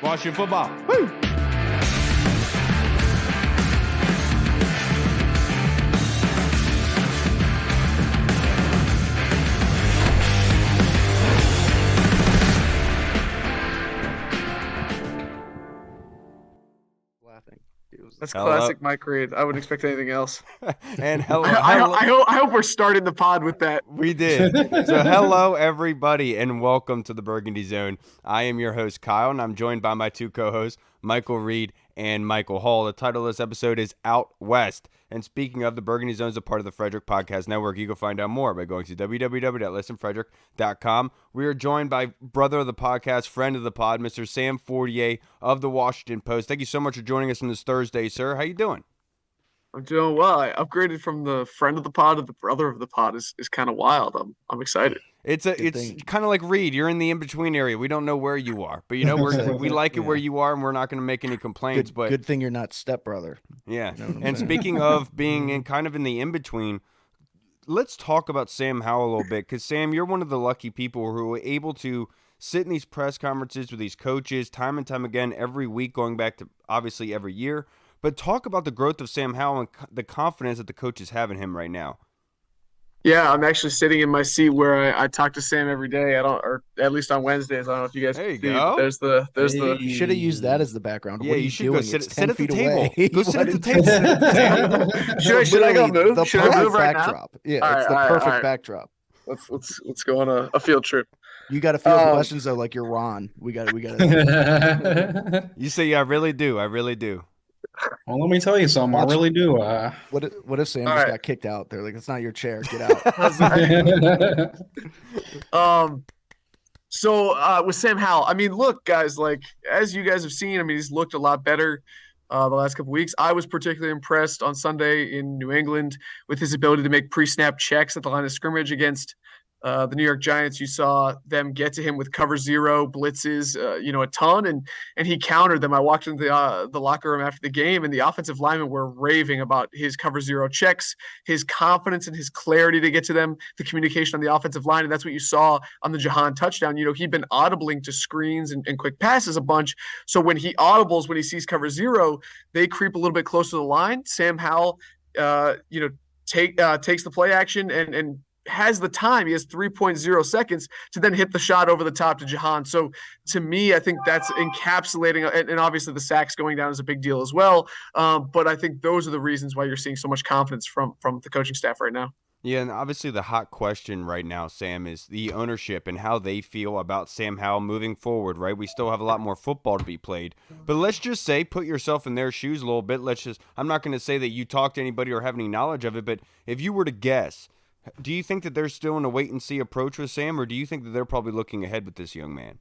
Washington football. Woo! Laughing. That's classic Mike Reed. I wouldn't expect anything else. And hello. I hope we're starting the pod with that. We did. So hello, everybody, and welcome to the Burgundy Zone. I am your host, Kyle, and I'm joined by my two co-hosts, Michael Reed and Michael Hall. The title of this episode is Out West. And speaking of, the Burgundy Zone is a part of the Frederick Podcast Network. You can find out more by going to www.listenfrederick.com. We are joined by brother of the podcast, friend of the pod, Mr. Sam Fortier of the Washington Post. Thank you so much for joining us on this Thursday, sir. How you doing? I'm doing well. I upgraded from the friend of the pod to the brother of the pod. Is kind of wild. I'm excited. It's kind of like Reed. You're in the in-between area. We don't know where you are, but we like it where you are, and we're not going to make any complaints. But good thing you're not stepbrother. Yeah. You know And speaking of being in the in-between, let's talk about Sam Howell a little bit, because Sam, you're one of the lucky people who are able to sit in these press conferences with these coaches time and time again every week, going back to obviously every year. But talk about the growth of Sam Howell and the confidence that the coaches have in him right now. Yeah, I'm actually sitting in my seat where I talk to Sam every day. Or at least on Wednesdays. I don't know if you guys. There you see, go. There's the. You should have used that as the background. Yeah, what are you should go doing? sit It's at the table. away. Go sit at the table. Should I go move? The Should I perfect move right backdrop. now? Yeah, All it's right, the all perfect right. backdrop. Let's go on a field trip. You got to field questions though, like you're Ron. We got to. You say, yeah, I really do. Well, let me tell you something. I really do. What if Sam All just right. got kicked out? They're like, it's not your chair. Get out. So with Sam Howell, I mean, look, guys, like as you guys have seen, I mean, he's looked a lot better the last couple weeks. I was particularly impressed on Sunday in New England with his ability to make pre-snap checks at the line of scrimmage against the New York Giants. You saw them get to him with cover zero blitzes, a ton, and he countered them. I walked into the locker room after the game, and the offensive linemen were raving about his cover zero checks, his confidence and his clarity to get to them, the communication on the offensive line, and that's what you saw on the Jahan touchdown. He'd been audibling to screens and quick passes a bunch, so when he audibles, when he sees cover zero, they creep a little bit closer to the line. Sam Howell, takes the play action and has the time. He has 3.0 seconds to then hit the shot over the top to Jahan. So to me, I think that's encapsulating, and obviously the sacks going down is a big deal as well. But I think those are the reasons why you're seeing so much confidence from the coaching staff right now. Yeah, and obviously the hot question right now, Sam, is the ownership and how they feel about Sam Howell moving forward, right? We still have a lot more football to be played. But let's just say, put yourself in their shoes a little bit. I'm not going to say that you talk to anybody or have any knowledge of it, but if you were to guess, do you think that they're still in a wait-and-see approach with Sam, or do you think that they're probably looking ahead with this young man?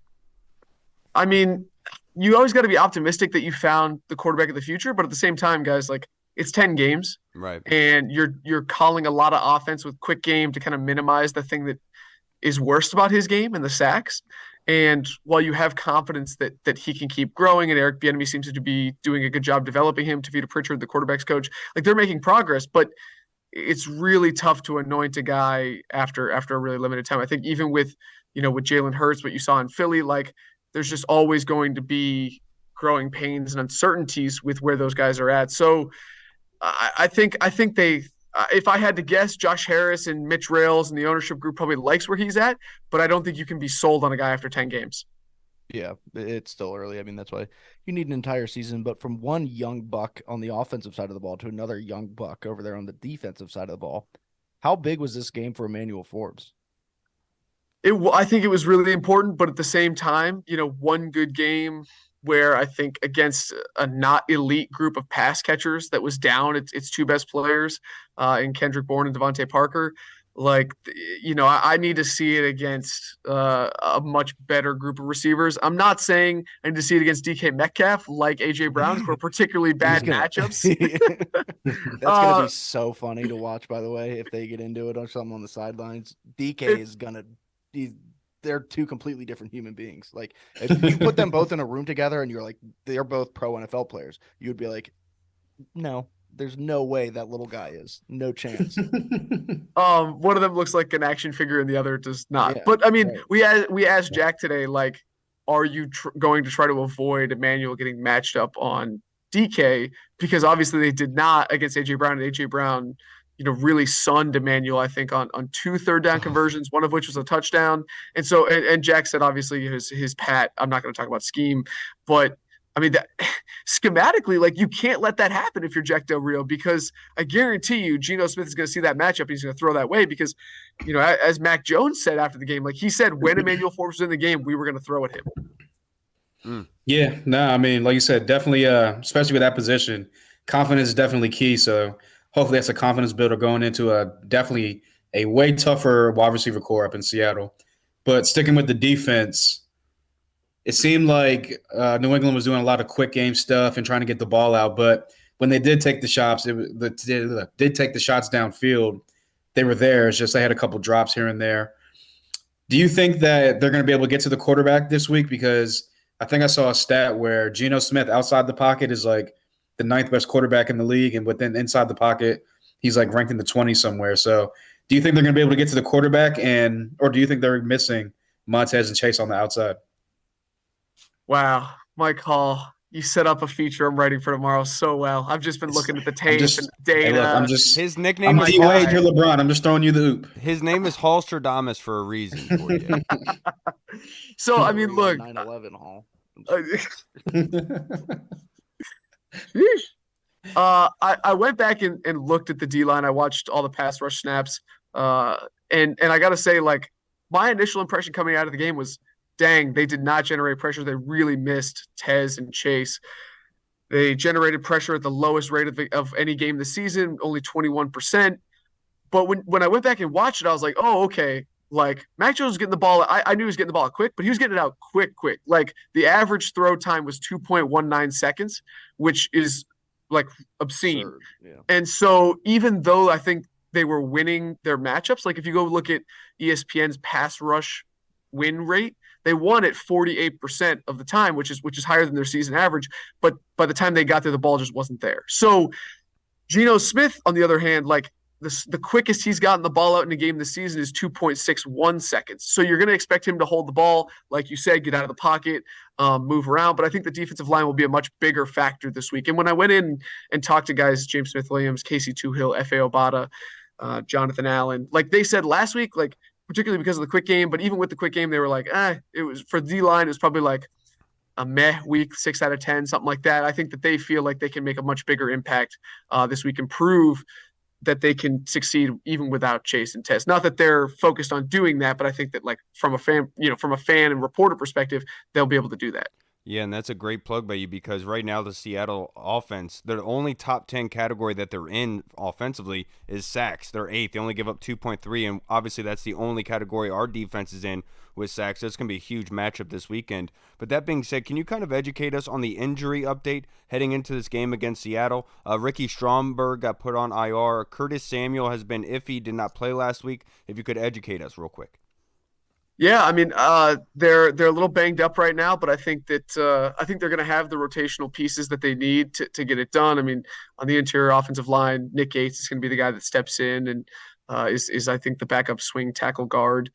I mean, you always got to be optimistic that you found the quarterback of the future, but at the same time, guys, like it's 10 games, right? And you're calling a lot of offense with quick game to kind of minimize the thing that is worst about his game and the sacks. And while you have confidence that he can keep growing, and Eric Bieniemy seems to be doing a good job developing him, Tavita Pritchard, the quarterback's coach, like they're making progress, but it's really tough to anoint a guy after a really limited time. I think even with Jalen Hurts, what you saw in Philly, like there's just always going to be growing pains and uncertainties with where those guys are at. So I think they, if I had to guess, Josh Harris and Mitch Rales and the ownership group probably likes where he's at, but I don't think you can be sold on a guy after 10 games. Yeah, it's still early. I mean, that's why you need an entire season. But from one young buck on the offensive side of the ball to another young buck over there on the defensive side of the ball, how big was this game for Emmanuel Forbes? I think it was really important, but at the same time, one good game where I think against a not elite group of pass catchers that was down its two best players in Kendrick Bourne and Devontae Parker. Like, I need to see it against a much better group of receivers. I'm not saying I need to see it against DK Metcalf like A.J. Brown for particularly bad matchups. That's going to be so funny to watch, by the way, if they get into it or something on the sidelines. DK is going to – they're two completely different human beings. Like, if you put them both in a room together and you're like, they're both pro NFL players, you would be like, no. There's no way that little guy is. No chance. One of them looks like an action figure and the other does not. Yeah, but I mean, right. we asked Jack today, like, are you going to try to avoid Emmanuel getting matched up on DK? Because obviously they did not against AJ Brown, and AJ Brown, really sunned Emmanuel, I think, on 2 third-down conversions, one of which was a touchdown. And so, and Jack said, obviously, his pat, I'm not going to talk about scheme, but I mean, that schematically, like, you can't let that happen if you're Jack Del Rio, because I guarantee you, Geno Smith is going to see that matchup. He's going to throw that way because, as Mac Jones said after the game, like he said, when Emmanuel Forbes was in the game, we were going to throw at him. Yeah, no, I mean, like you said, definitely, especially with that position, confidence is definitely key. So hopefully that's a confidence builder going into definitely a way tougher wide receiver core up in Seattle. But sticking with the defense, it seemed like New England was doing a lot of quick game stuff and trying to get the ball out. But when they did take the shots, did take the shots downfield, they were there. It's just they had a couple drops here and there. Do you think that they're going to be able to get to the quarterback this week? Because I think I saw a stat where Geno Smith outside the pocket is like the 9th best quarterback in the league, and within inside the pocket, he's like ranked in the 20s somewhere. So do you think they're going to be able to get to the quarterback, or do you think they're missing Montez and Chase on the outside? Wow, Mike Hall, you set up a feature I'm writing for tomorrow so well. I've just been looking at the tape and data. Hey, look, his nickname is D-Wade, you're LeBron. I'm just throwing you the hoop. His name is Hallstradamus for a reason. For you. So I mean, look, 9/11 Hall. I went back and looked at the D-line. I watched all the pass rush snaps, and I got to say, like, my initial impression coming out of the game was, dang, they did not generate pressure. They really missed Tez and Chase. They generated pressure at the lowest rate of any game this season, only 21%. But when I went back and watched it, I was like, oh, okay. Like, Mac Jones was getting the ball. I knew he was getting the ball quick, but he was getting it out quick. Like, the average throw time was 2.19 seconds, which is, like, obscene. Absurd, yeah. And so even though I think they were winning their matchups, like if you go look at ESPN's pass rush win rate, they won at 48% of the time, which is higher than their season average. But by the time they got there, the ball just wasn't there. So Geno Smith, on the other hand, like, the quickest he's gotten the ball out in a game this season is 2.61 seconds. So you're going to expect him to hold the ball, like you said, get out of the pocket, move around. But I think the defensive line will be a much bigger factor this week. And when I went in and talked to guys, James Smith-Williams, Casey Tuhill, F.A. Obata, Jonathan Allen, like they said last week, like particularly because of the quick game, but even with the quick game, they were like, it was for D-line, it was probably like a meh week, 6 out of 10, something like that. I think that they feel like they can make a much bigger impact this week and prove that they can succeed even without Chase and Tess. Not that they're focused on doing that, but I think that, like, from a fan and reporter perspective, they'll be able to do that. Yeah, and that's a great plug by you, because right now the Seattle offense, their only top 10 category that they're in offensively is sacks. They're 8th. They only give up 2.3, and obviously that's the only category our defense is in with sacks. So it's going to be a huge matchup this weekend. But that being said, can you kind of educate us on the injury update heading into this game against Seattle? Ricky Stromberg got put on IR. Curtis Samuel has been iffy, did not play last week. If you could educate us real quick. Yeah, I mean, they're a little banged up right now, but I think that they're going to have the rotational pieces that they need to get it done. I mean, on the interior offensive line, Nick Gates is going to be the guy that steps in and is I think the backup swing tackle guard.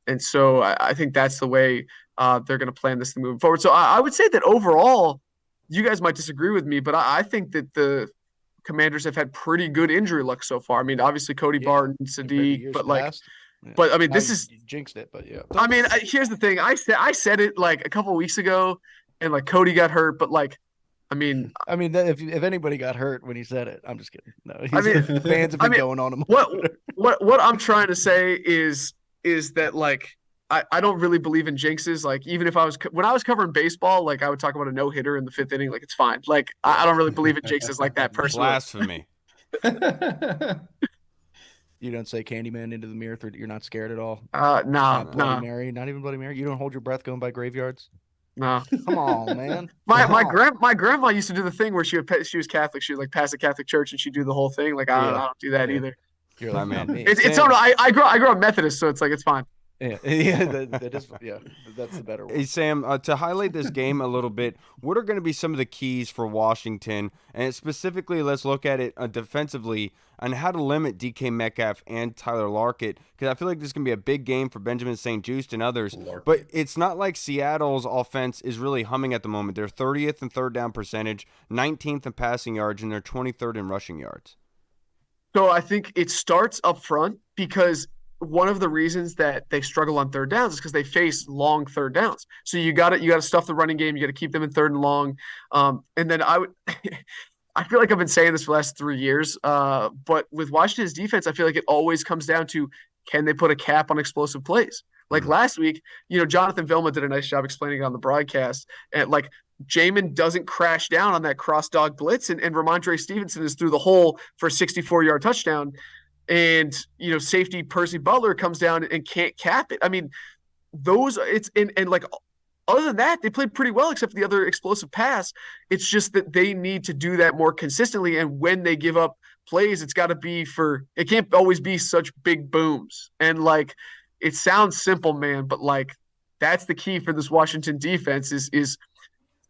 And so I think that's the way they're going to plan this moving forward. So I would say that overall, you guys might disagree with me, but I think that the Commanders have had pretty good injury luck so far. I mean, obviously Cody Barton, Sadiq, but like. Past. Yeah. But I mean, You jinxed it, but yeah. I mean, here's the thing. I said it like a couple of weeks ago, and like Cody got hurt, but like, I mean, if anybody got hurt when he said it, I'm just kidding. No, fans have been going on him. What I'm trying to say is that, like, I don't really believe in jinxes. Like, even if when I was covering baseball, like I would talk about a no hitter in the 5th inning, like it's fine. Like I don't really believe in jinxes like that personally. Blasphemy. You don't say Candyman into the mirror. You're not scared at all. Nah. Mary, not even Bloody Mary. You don't hold your breath going by graveyards. No. Come on, man. My grandma used to do the thing where she was Catholic. She would like pass a Catholic church and she'd do the whole thing. Like I don't do that either. You're like, man. me. It's I grew up Methodist, so it's like it's fine. Yeah, that is, yeah, that's the better Hey, one. Sam, to highlight this game a little bit, what are going to be some of the keys for Washington? And specifically, let's look at it defensively on how to limit DK Metcalf and Tyler Lockett, because I feel like this is going to be a big game for Benjamin St. Juste and others. But it's not like Seattle's offense is really humming at the moment. They're 30th in third down percentage, 19th in passing yards, and they're 23rd in rushing yards. So I think it starts up front because one of the reasons that they struggle on third downs is because they face long third downs. So you got to stuff the running game. You got to keep them in third and long. And then I would, I feel like I've been saying this for the last 3 years. But with Washington's defense, I feel like it always comes down to, can they put a cap on explosive plays? Like last week, Jonathan Vilma did a nice job explaining it on the broadcast. And like Jamin doesn't crash down on that cross dog blitz, and Ramondre Stevenson is through the hole for a 64-yard touchdown. And safety Percy Butler comes down and can't cap it. I mean, those it's and like other than that, they played pretty well except for the other explosive pass. It's just that they need to do that more consistently. And when they give up plays, it's got to be it can't always be such big booms. And like, it sounds simple, man, but like that's the key for this Washington defense is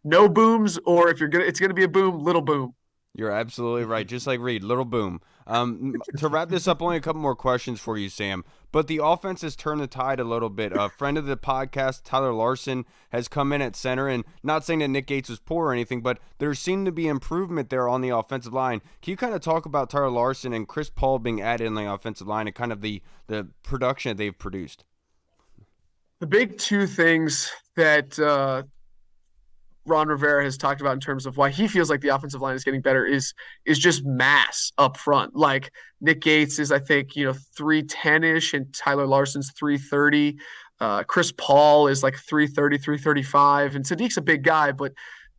no booms, or if it's gonna be a boom, little boom. You're absolutely right. Just like Reed, little boom. To wrap this up, only a couple more questions for you, Sam. But the offense has turned the tide a little bit. A friend of the podcast, Tyler Larson, has come in at center. And not saying that Nick Gates was poor or anything, but there seemed to be improvement there on the offensive line. Can you kind of talk about Tyler Larson and Chris Paul being added in the offensive line and kind of the production that they've produced? The big two things that Ron Rivera has talked about in terms of why he feels like the offensive line is getting better is just mass up front. Like Nick Gates is, I think, 310-ish, and Tyler Larson's 330. Chris Paul is like 330, 335. And Sadiq's a big guy, but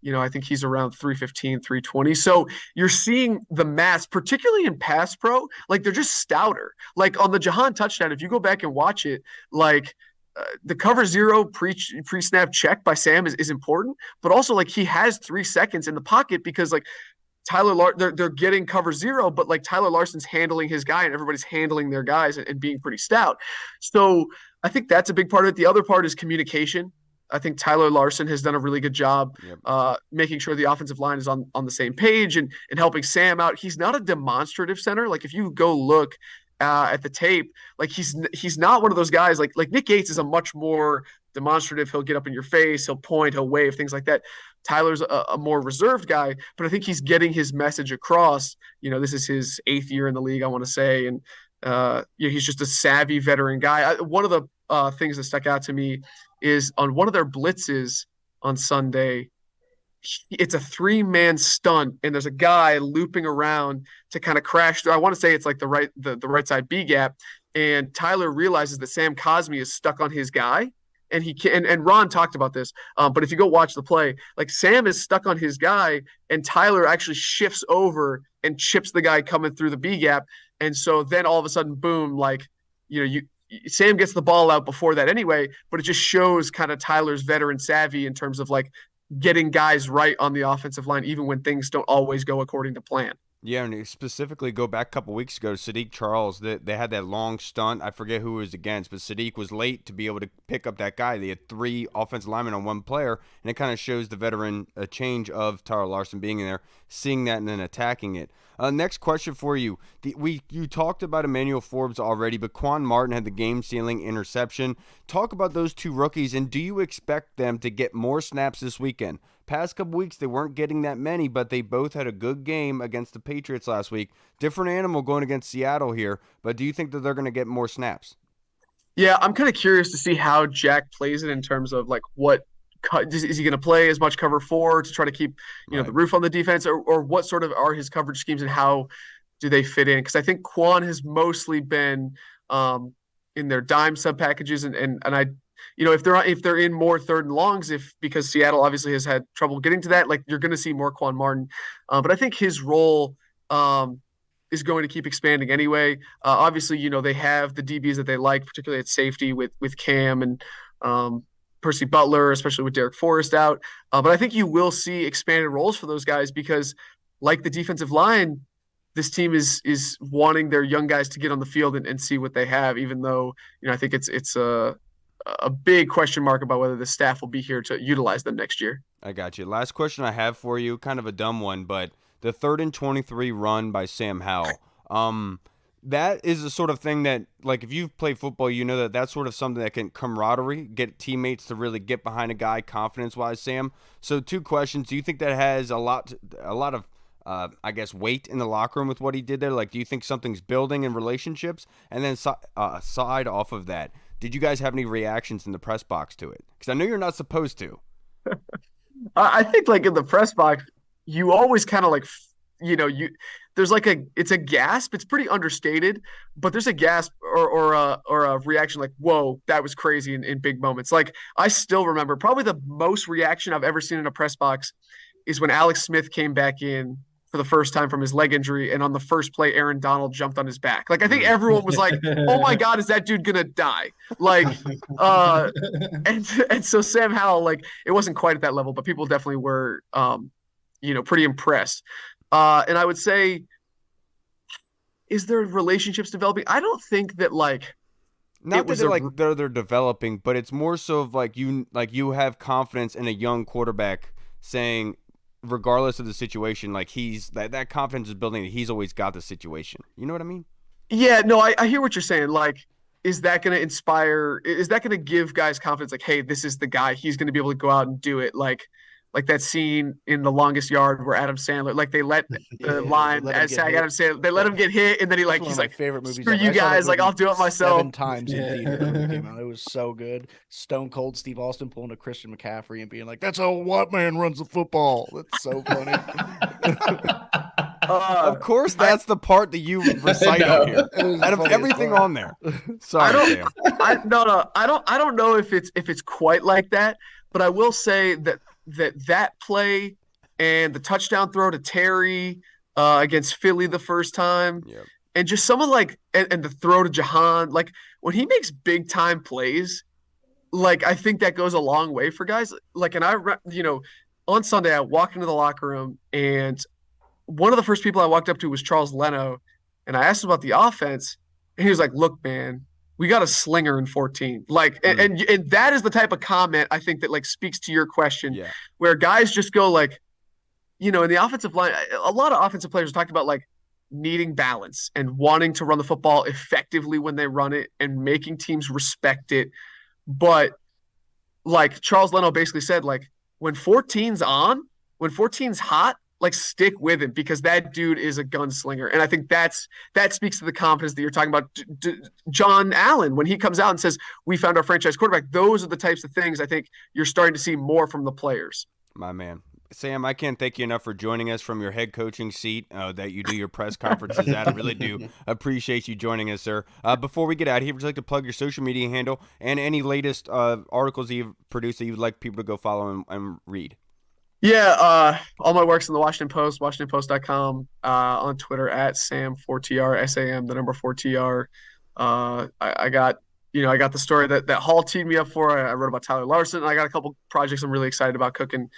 I think he's around 315, 320. So you're seeing the mass, particularly in pass pro, like they're just stouter. Like on the Jahan touchdown, if you go back and watch it, like the cover zero pre-snap check by Sam is important, but also like he has 3 seconds in the pocket because like they're getting cover zero, but like Tyler Larson's handling his guy and everybody's handling their guys and being pretty stout. So I think that's a big part of it. The other part is communication. I think Tyler Larson has done a really good job making sure the offensive line is on the same page and helping Sam out. He's not a demonstrative center. Like if you go look at the tape, like he's not one of those guys like Nick Gates is a much more demonstrative. He'll get up in your face, he'll point, he'll wave, things like that. Tyler's a more reserved guy, but I think he's getting his message across. This is his 8th year in the league, I want to say, and he's just a savvy veteran guy. One of the things that stuck out to me is on one of their blitzes on Sunday, it's a 3-man stunt, and there's a guy looping around to kind of crash through. I want to say it's like the right side B gap, and Tyler realizes that Sam Cosmi is stuck on his guy, and he can. And Ron talked about this, but if you go watch the play, like Sam is stuck on his guy, and Tyler actually shifts over and chips the guy coming through the B gap, and so then all of a sudden, boom, like Sam gets the ball out before that anyway, but it just shows kind of Tyler's veteran savvy in terms of like getting guys right on the offensive line, even when things don't always go according to plan. Yeah, and specifically go back a couple weeks ago, Sadiq Charles, they had that long stunt. I forget who it was against, but Sadiq was late to be able to pick up that guy. They had 3 offensive linemen on one player, and it kind of shows the veteran change of Tyler Larson being in there, seeing that and then attacking it. Next question for you. You talked about Emmanuel Forbes already, but Quan Martin had the game-sealing interception. Talk about those 2 rookies, and do you expect them to get more snaps this weekend? Past couple weeks, they weren't getting that many, but they both had a good game against the Patriots last week. Different animal going against Seattle here, but do you think that they're going to get more snaps? Yeah, I'm kind of curious to see how Jack plays it in terms of like what is he going to play as much cover 4 to try to keep the roof on the defense, or what sort of are his coverage schemes and how do they fit in? Because I think Quan has mostly been in their dime sub packages, and I if they're in more third and longs, because Seattle obviously has had trouble getting to that, like you're going to see more Quan Martin, but I think his role is going to keep expanding anyway. Obviously, they have the DBs that they like, particularly at safety with Cam and Percy Butler, especially with Derek Forrest out. But I think you will see expanded roles for those guys because, like the defensive line, this team is wanting their young guys to get on the field and see what they have, even though, I think it's a big question mark about whether the staff will be here to utilize them next year. I got you. Last question I have for you, kind of a dumb one, but the 3rd and 23 run by Sam Howell. That is the sort of thing that, like, if you've played football, you know that that's sort of something that can camaraderie, get teammates to really get behind a guy confidence-wise, Sam. So 2 questions. Do you think that has a lot of, I guess, weight in the locker room with what he did there? Like, do you think something's building in relationships? And then side off of that, did you guys have any reactions in the press box to it? Because I know you're not supposed to. I think, like, in the press box, you always kind of like, there's like it's a gasp. It's pretty understated, but there's a gasp or a reaction like, whoa, that was crazy in big moments. Like, I still remember probably the most reaction I've ever seen in a press box is when Alex Smith came back in for the first time from his leg injury, and on the first play, Aaron Donald jumped on his back. Like, I think everyone was like, oh my God, is that dude gonna die? Like, and so Sam Howell, like, it wasn't quite at that level, but people definitely were, pretty impressed. And I would say, is there relationships developing? I don't think that, like, not that they're developing, but it's more so of like you have confidence in a young quarterback saying, regardless of the situation, like he's that confidence is building. He's always got the situation. You know what I mean? Yeah, no, I hear what you're saying. Like, is that going to inspire? Is that going to give guys confidence? Like, hey, this is the guy. He's going to be able to go out and do it. Like that scene in The Longest Yard where Adam Sandler, like, they let the line as Adam Sandler, they let him get hit, and then he's like, favorite movies screw you guys, like, I'll do it myself. 7 times in theater when it came out. It was so good. Stone Cold Steve Austin pulling a Christian McCaffrey and being like, "That's how a white man runs the football." That's so funny. Of course, that's the part that you recite on here. Out of everything on there. Sorry, Sam. I don't know if it's quite like that, but I will say that play and the touchdown throw to Terry against Philly the first time, and just some of, like, and the throw to Jahan, like, when he makes big time plays, like, I think that goes a long way for guys. Like, and on Sunday I walked into the locker room, and one of the first people I walked up to was Charles Leno, and I asked him about the offense, and he was like, "Look, man, we got a slinger in 14." Like, and that is the type of comment I think that, like, speaks to your question, where guys just go, like, in the offensive line, a lot of offensive players talked about, like, needing balance and wanting to run the football effectively when they run it and making teams respect it. But, like, Charles Leno basically said, like, when 14's hot, like, stick with him, because that dude is a gunslinger. And I think that speaks to the confidence that you're talking about. John Allen, when he comes out and says, "We found our franchise quarterback," those are the types of things I think you're starting to see more from the players. My man. Sam, I can't thank you enough for joining us from your head coaching seat that you do your press conferences at. I really do appreciate you joining us, sir. Before we get out of here, would you like to plug your social media handle and any latest articles that you've produced that you'd like people to go follow and read? Yeah, all my work's in the Washington Post, WashingtonPost.com, on Twitter at Sam Fortier, SAM, the number 4TR. I got the story that Hall teed me up for. I wrote about Tyler Larson. I got a couple projects I'm really excited about cooking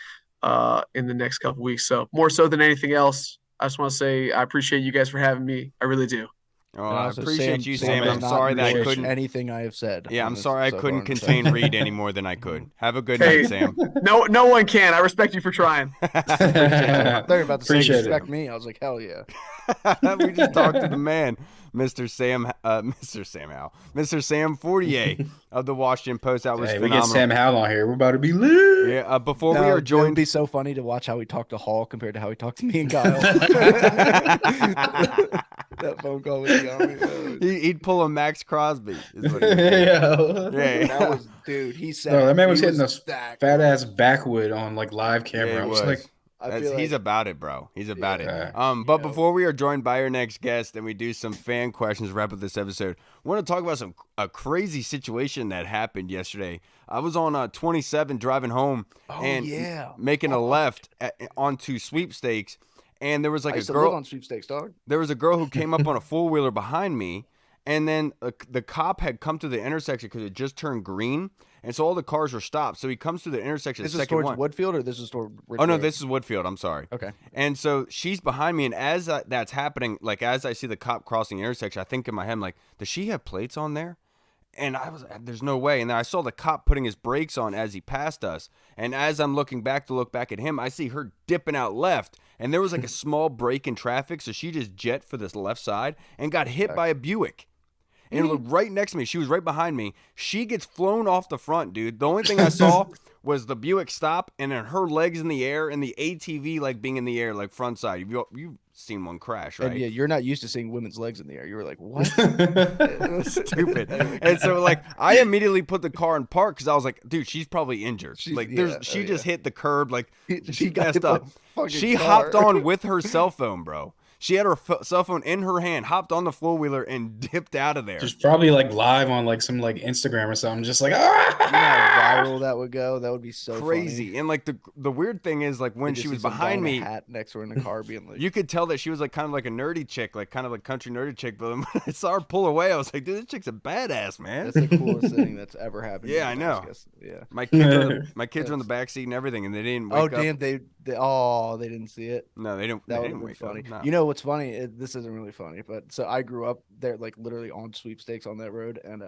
in the next couple weeks. So more so than anything else, I just want to say I appreciate you guys for having me. I really do. Oh, I appreciate you, Sam. I'm sorry that I couldn't anything I have said. Yeah, I'm sorry I couldn't contain Reed any more than I could. Have a good night, Sam. No one can. I respect you for trying. They're about to say respect me. I was like, hell yeah. We just talked to the man, Mr. Sam Fortier of the Washington Post. That was phenomenal. We get Sam Howell on here. We're about to be lit. Yeah. Before we are joined, it would be so funny to watch how he talked to Hall compared to how he talked to me and Kyle. That phone call was yummy. He'd pull a Max Crosby. That was, dude. He said that man was hitting a fat ass backwood on, like, live camera. Yeah, I was like, he's about it, bro. He's about it. But before we are joined by our next guest and we do some fan questions, wrap up this episode, I want to talk about a crazy situation that happened yesterday. I was on 27 driving home making a left onto Sweepstakes, and there was like a girl on Sweepstakes, dog. There was a girl who came up on a four-wheeler behind me, And then the cop had come to the intersection because it just turned green, and so all the cars were stopped. So he comes to the intersection. This the is second towards one. Woodfield, or this is toward Ridge Oh no, Road? this is Woodfield. I'm sorry. Okay. And so she's behind me, and as that's happening, like as I see the cop crossing the intersection, I think in my head, I'm like, does she have plates on there? And I was, there's no way. And then I saw the cop putting his brakes on as he passed us. And as I'm looking back to look back at him, I see her dipping out left. And there was like a small break in traffic, so she just jet for this left side and got hit by a Buick. And it looked right next to me. She was right behind me. She gets flown off the front, dude. The only thing I saw was the Buick stop and then her legs in the air and the ATV like being in the air, like front side. You've seen one crash, right? And yeah, you're not used to seeing women's legs in the air. You were like, what? Stupid. And so like I immediately put the car in park because I was like, dude, she's probably injured. She just hit the curb, like she got messed hit by up. a fucking She car. hopped on with her cell phone, bro. She had her cell phone in her hand, hopped on the four-wheeler, and dipped out of there. Just probably like live on like some like Instagram or something. Just like You know how viral that would go? That would be so crazy. funny. And like the weird thing is like when They she just was see some guy behind in a me, hat next to her in the car, being like, you could tell that she was like kind of like a nerdy chick, like kind of like country nerdy chick. But when I saw her pull away, I was like, dude, this chick's a badass, man. that's the coolest thing that's ever happened. Yeah, to me, I know. guess. Yeah. My kids were in the back seat and everything, and they didn't wake Oh up. damn! They didn't see it. No, they didn't. That They would didn't have been wake funny. up. No. You know what's funny? This isn't really funny, but so I grew up there, like literally on sweepstakes on that road. And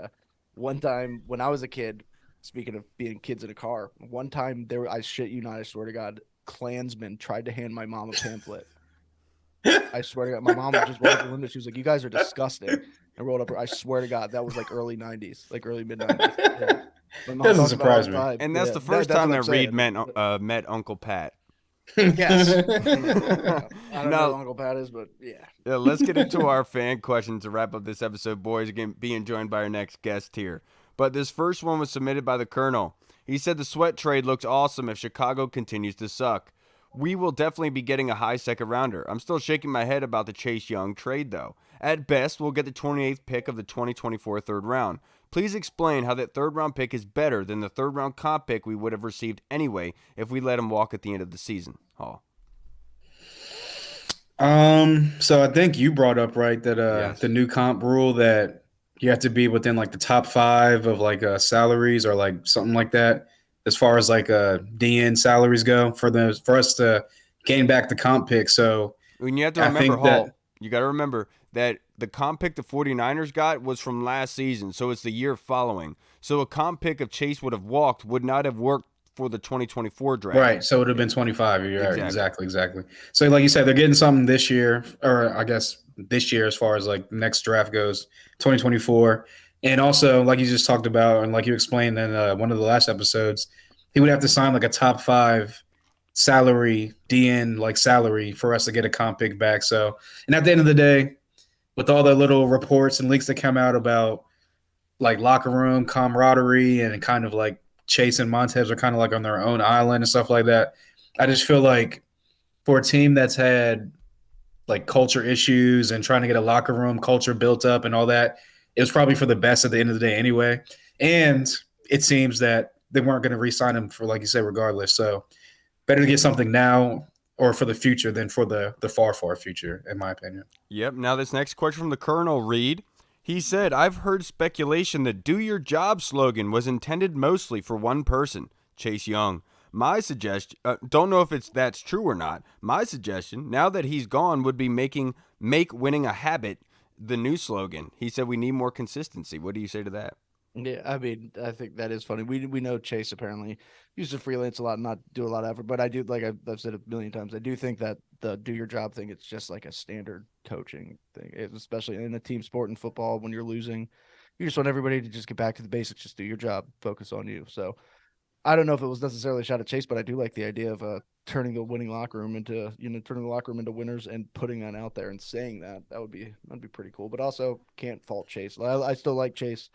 one time when I was a kid, speaking of being kids in a car, one time I shit you not, I swear to God, Klansmen tried to hand my mom a pamphlet. I swear to God, my mom just rolled up the window. She was like, "You guys are disgusting," and rolled up. I swear to God, that was like early '90s, like early mid '90s. Yeah. My mom Doesn't talked about it all surprise the me. time. And that's Yeah, the first that's time what that I'm Reed saying. met Uncle Pat. Yes. I don't know No. who Uncle Pat is, but yeah. Yeah, let's get into our fan questions to wrap up this episode, boys. Again, being joined by our next guest here. But this first one was submitted by the Colonel. He said the Sweat trade looks awesome if Chicago continues to suck. We will definitely be getting a high second rounder. I'm still shaking my head about the Chase Young trade, though. At best, we'll get the 28th pick of the 2024 third round. Please explain how that third round pick is better than the third round comp pick we would have received anyway if we let him walk at the end of the season. Hall. So I think you brought up right that Yes. the new comp rule that you have to be within like the top 5 of like salaries or like something like that as far as like DN salaries go for us to gain back the comp pick. So When you have to I remember, think that- Hall, you got to remember that the comp pick the 49ers got was from last season, so it's the year following. So a comp pick of Chase would have walked would not have worked for the 2024 draft. right, so it would have been 25. You're right. Exactly. Exactly. So like you said, they're getting something this year, or I guess this year as far as like next draft goes, 2024. And also, like you just talked about, and like you explained in one of the last episodes, he would have to sign like a top 5 salary, DN like salary for us to get a comp pick back. So, and at the end of the day, with all the little reports and leaks that come out about like locker room camaraderie and kind of like Chase and Montez are kind of like on their own island and stuff like that, I just feel like for a team that's had like culture issues and trying to get a locker room culture built up and all that, it was probably for the best at the end of the day anyway. And it seems that they weren't going to re-sign him for, like you said, regardless. So better to get something now or for the future than for the far, far future, in my opinion. Yep. Now this next question from the Colonel, Reed. He said, I've heard speculation that "Do Your Job" slogan was intended mostly for one person, Chase Young. My suggestion, don't know if that's true or not. My suggestion, now that he's gone, would be make winning a habit the new slogan. He said we need more consistency. What do you say to that? Yeah, I mean, I think that is funny. We know Chase apparently used to freelance a lot and not do a lot of effort, but I do, like I've said a million times, I do think that the "do your job" thing, it's just like a standard coaching thing, especially in a team sport in football. When you're losing, you just want everybody to just get back to the basics, just do your job, focus on you. So I don't know if it was necessarily a shot at Chase, but I do like the idea of turning the winning locker room into, turning the locker room into winners and putting that out there and saying that'd be pretty cool. But also can't fault Chase. I still like Chase.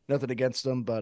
Nothing against them, but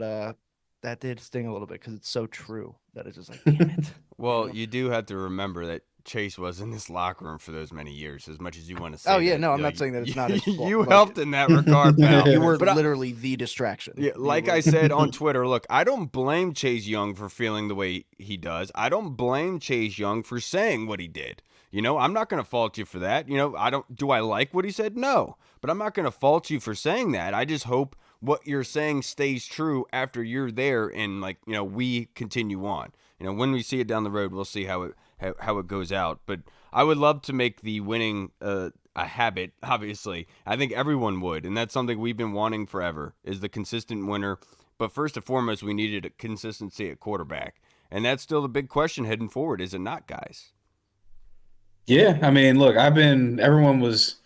that did sting a little bit because it's so true that it's just like, damn it. Well, you do have to remember that Chase was in this locker room for those many years, as much as you want to say. Oh, yeah, that, no, I'm you know, not saying that it's not his fault. You Like, helped in that regard, pal. You were But I- literally the distraction. Yeah, like I said on Twitter, look, I don't blame Chase Young for feeling the way he does. I don't blame Chase Young for saying what he did. I'm not going to fault you for that. Do I like what he said? No. but I'm not going to fault you for saying that. I just hope what you're saying stays true after you're there and, like, you know, we continue on. You know, when we see it down the road, we'll see how it goes out. But I would love to make the winning a habit, obviously. I think everyone would, and that's something we've been wanting forever, is the consistent winner. But first and foremost, we needed a consistency at quarterback. And that's still the big question heading forward, is it not, guys? Yeah, I mean, look, everyone was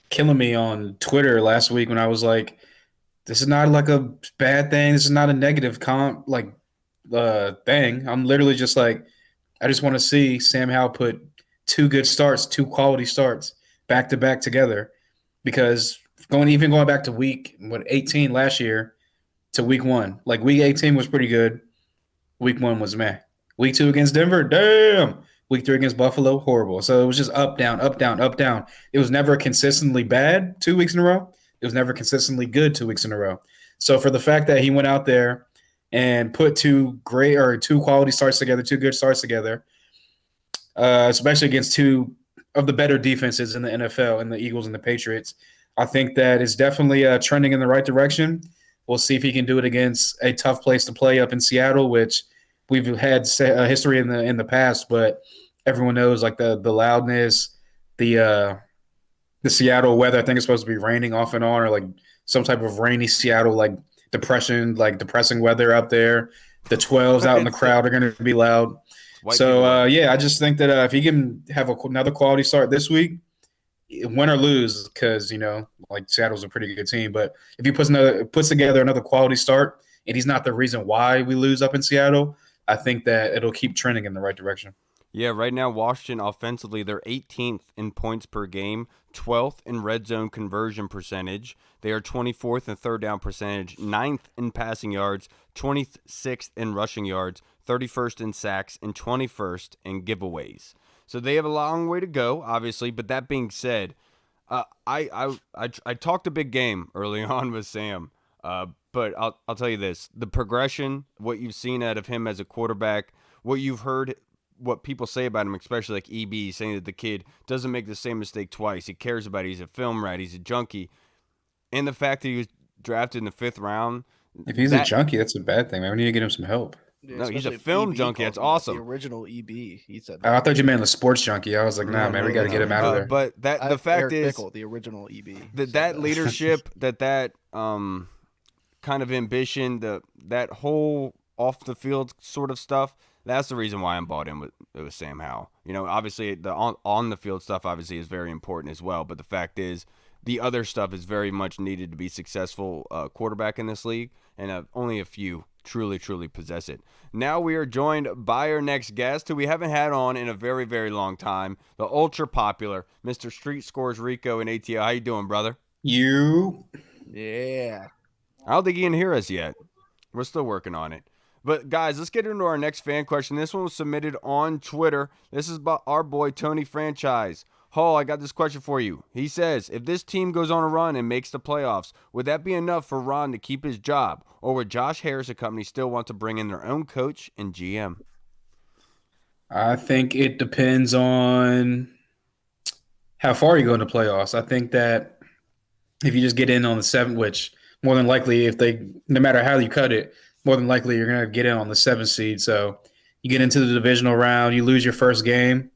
killing me on Twitter last week when I was like, this is not like a bad thing. This is not a negative thing. I'm literally just like, I just want to see Sam Howell put two quality starts back to back together, because going back to week 18 last year to week 1, like week 18 was pretty good. Week 1 was meh. Week 2 against Denver, damn. Week 3 against Buffalo, horrible. So it was just up, down, up, down, up, down. It was never consistently bad 2 weeks in a row. It was never consistently good 2 weeks in a row. So for the fact that he went out there and put two quality starts together, two good starts together, especially against two of the better defenses in the NFL, and the Eagles and the Patriots, I think that is definitely trending in the right direction. We'll see if he can do it against a tough place to play up in Seattle, which we've had a history in the past, but everyone knows like the loudness, the Seattle weather. I think it's supposed to be raining off and on, or like some type of rainy Seattle like depressing weather out there. The 12s out in the crowd are going to be loud. So I just think that if he can have another quality start this week, win or lose, because like Seattle's a pretty good team, but if he puts together another quality start and he's not the reason why we lose up in Seattle, I think that it'll keep trending in the right direction. Yeah, right now Washington offensively, they're 18th in points per game, 12th in red zone conversion percentage. They are 24th in third down percentage, 9th in passing yards, 26th in rushing yards, 31st in sacks, and 21st in giveaways. So they have a long way to go, obviously. But that being said, I talked a big game early on with Sam. But I'll tell you this: the progression, what you've seen out of him as a quarterback, what you've heard, what people say about him, especially like EB, saying that the kid doesn't make the same mistake twice. He cares about it. He's a film rat. He's a junkie. And the fact that he was drafted in the 5th round. If he's a junkie, that's a bad thing, man. We need to get him some help. Yeah, no, he's a especially if film EB junkie. called That's him awesome. The original EB, he said. I thought you meant the sports junkie. I was like, nah, man, we got to get him out of there. But the fact Eric is, Bickle, the original EB, that leadership, that kind of ambition, that whole off the field sort of stuff, that's the reason why I'm bought in with Sam Howell. Obviously the on the field stuff obviously is very important as well, but the fact is the other stuff is very much needed to be successful quarterback in this league, and only a few truly possess it. Now we are joined by our next guest, who we haven't had on in a very, very long time, the ultra popular Mr. Street Scores Rico in ATL. How you doing, brother? Yeah. I don't think he can hear us yet. We're still working on it. But guys, let's get into our next fan question. This one was submitted on Twitter. This is by our boy Tony Franchise. Hall, I got this question for you. He says, if this team goes on a run and makes the playoffs, would that be enough for Ron to keep his job? Or would Josh Harris and company still want to bring in their own coach and GM? I think it depends on how far you go in the playoffs. I think that if you just get in on the 7th, which more than likely, no matter how you cut it, more than likely you're going to get in on the 7th seed. So you get into the divisional round, you lose your first game.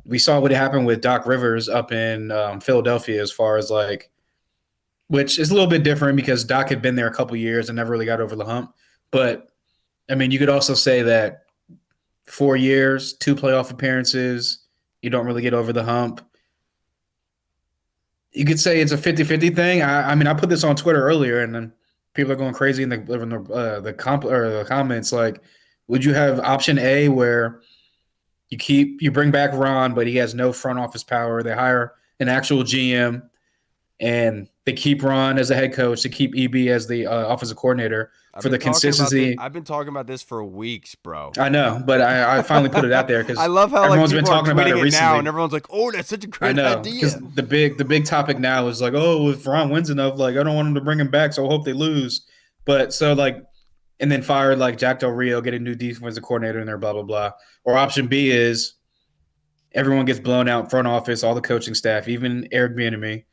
We saw what happened with Doc Rivers up in Philadelphia, as far as which is a little bit different because Doc had been there a couple years and never really got over the hump. But I mean, you could also say that 4 years, 2 playoff appearances, you don't really get over the hump. You could say it's a 50-50 thing. I mean, I put this on Twitter earlier, and then people are going crazy in the comments. Like, would you have option A where you bring back Ron, but he has no front office power? They hire an actual GM, and they keep Ron as the head coach, to keep EB as the offensive coordinator for the consistency. I've been talking about this for weeks, bro. I know, but I finally put it out there because I love how everyone's been talking about it recently now, and everyone's like, "Oh, that's such a great idea." Because the big topic now is like, oh, if Ron wins enough, I don't want him to bring him back, so I hope they lose. But and then fire Jack Del Rio, get a new defensive coordinator in there, blah blah blah. Or option B is everyone gets blown out, front office, all the coaching staff, even Eric Bieniemy,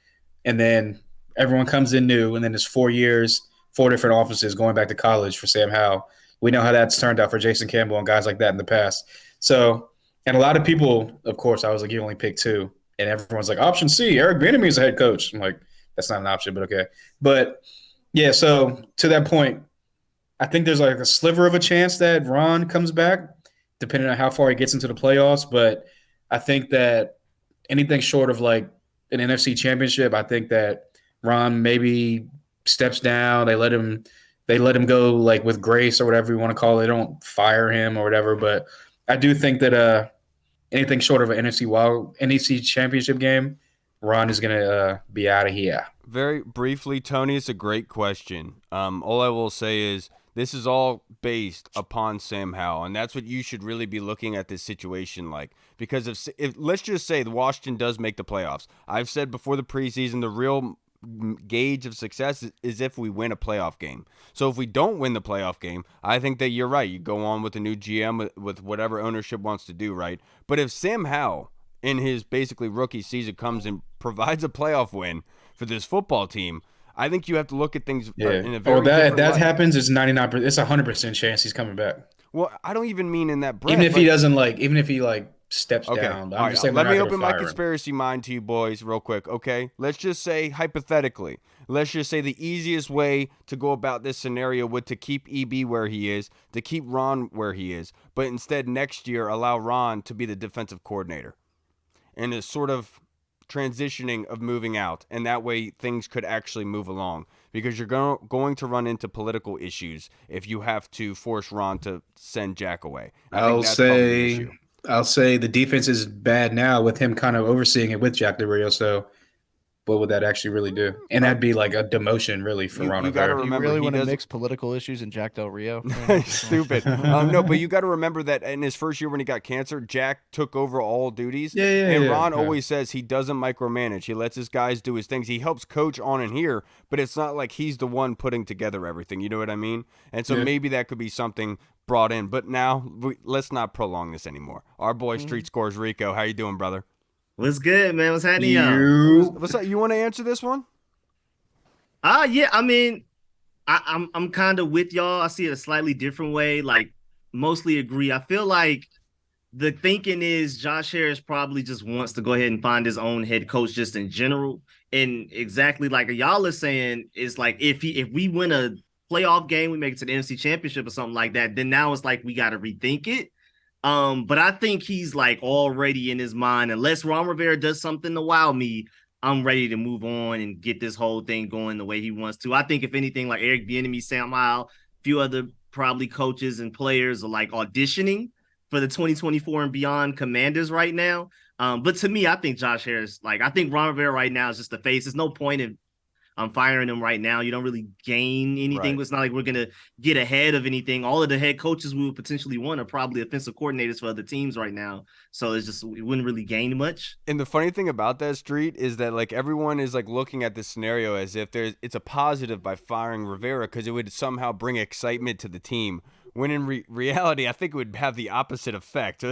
and then everyone comes in new, and then it's 4 years, 4 different offices going back to college for Sam Howell. We know how that's turned out for Jason Campbell and guys like that in the past. So, and a lot of people, of course, I was like, you only pick 2. And everyone's like, option C, Eric Bieniemy is a head coach. I'm like, that's not an option, but okay. But, yeah, so to that point, I think there's like a sliver of a chance that Ron comes back, depending on how far he gets into the playoffs. But I think that anything short of like an NFC championship, I think that Ron maybe steps down. They let him go like with grace or whatever you want to call it. They don't fire him or whatever. But I do think that anything short of an NFC championship game, Ron is gonna be out of here. Very briefly, Tony, it's a great question. All I will say is this is all based upon Sam Howell, and that's what you should really be looking at this situation like. Because if let's just say the Washington does make the playoffs, I've said before the preseason the real gauge of success is if we win a playoff game. So if we don't win the playoff game, I think that you're right. You go on with a new GM with whatever ownership wants to do, right? But if Sam Howell in his basically rookie season comes and provides a playoff win for this football team, I think you have to look at things in a very different that light. happens. It's 99%. It's 100% chance he's coming back. Well, I don't even mean in that breath. Even if he steps okay. down. All right, let me open my conspiracy mind to you boys real quick, okay? Let's just say, hypothetically, let's just say the easiest way to go about this scenario would to keep EB where he is, to keep Ron where he is, but instead next year allow Ron to be the defensive coordinator. And a sort of transitioning of moving out, and that way things could actually move along, because you're going to run into political issues if you have to force Ron to send Jack away. I'll say the defense is bad now with him kind of overseeing it with Jack Del Rio. So what would that actually really do? And that'd be like a demotion, really, for Ron Rivera. You really want to mix political issues and Jack Del Rio? Stupid. No, but you got to remember that in his first year when he got cancer, Jack took over all duties. And Ron always says he doesn't micromanage. He lets his guys do his things. He helps coach on and here, but it's not like he's the one putting together everything. You know what I mean? And so maybe that could be something brought in. But now, let's not prolong this anymore. Our boy Street Scores Rico, how you doing, brother? What's good, man? What's happening, y'all? What's up? You want to answer this one? Yeah. I mean, I'm kind of with y'all. I see it a slightly different way. Like, mostly agree. I feel like the thinking is Josh Harris probably just wants to go ahead and find his own head coach just in general. And exactly like y'all are saying, is like if we win a playoff game, we make it to the NFC Championship or something like that, then now it's like we got to rethink it. But I think he's like already in his mind, unless Ron Rivera does something to wow me, I'm ready to move on and get this whole thing going the way he wants to. I think if anything, like Eric Bieniemy, Sam Howell, a few other probably coaches and players are like auditioning for the 2024 and beyond Commanders right now. But to me, I think Josh Harris, I think Ron Rivera right now is just the face. There's no point in I'm firing him right now. You don't really gain anything. Right. It's not like we're going to get ahead of anything. All of the head coaches we would potentially want are probably offensive coordinators for other teams right now. So it's just, we wouldn't really gain much. And the funny thing about that, Street, is that everyone is looking at this scenario as if it's a positive by firing Rivera because it would somehow bring excitement to the team. When in reality, I think it would have the opposite effect.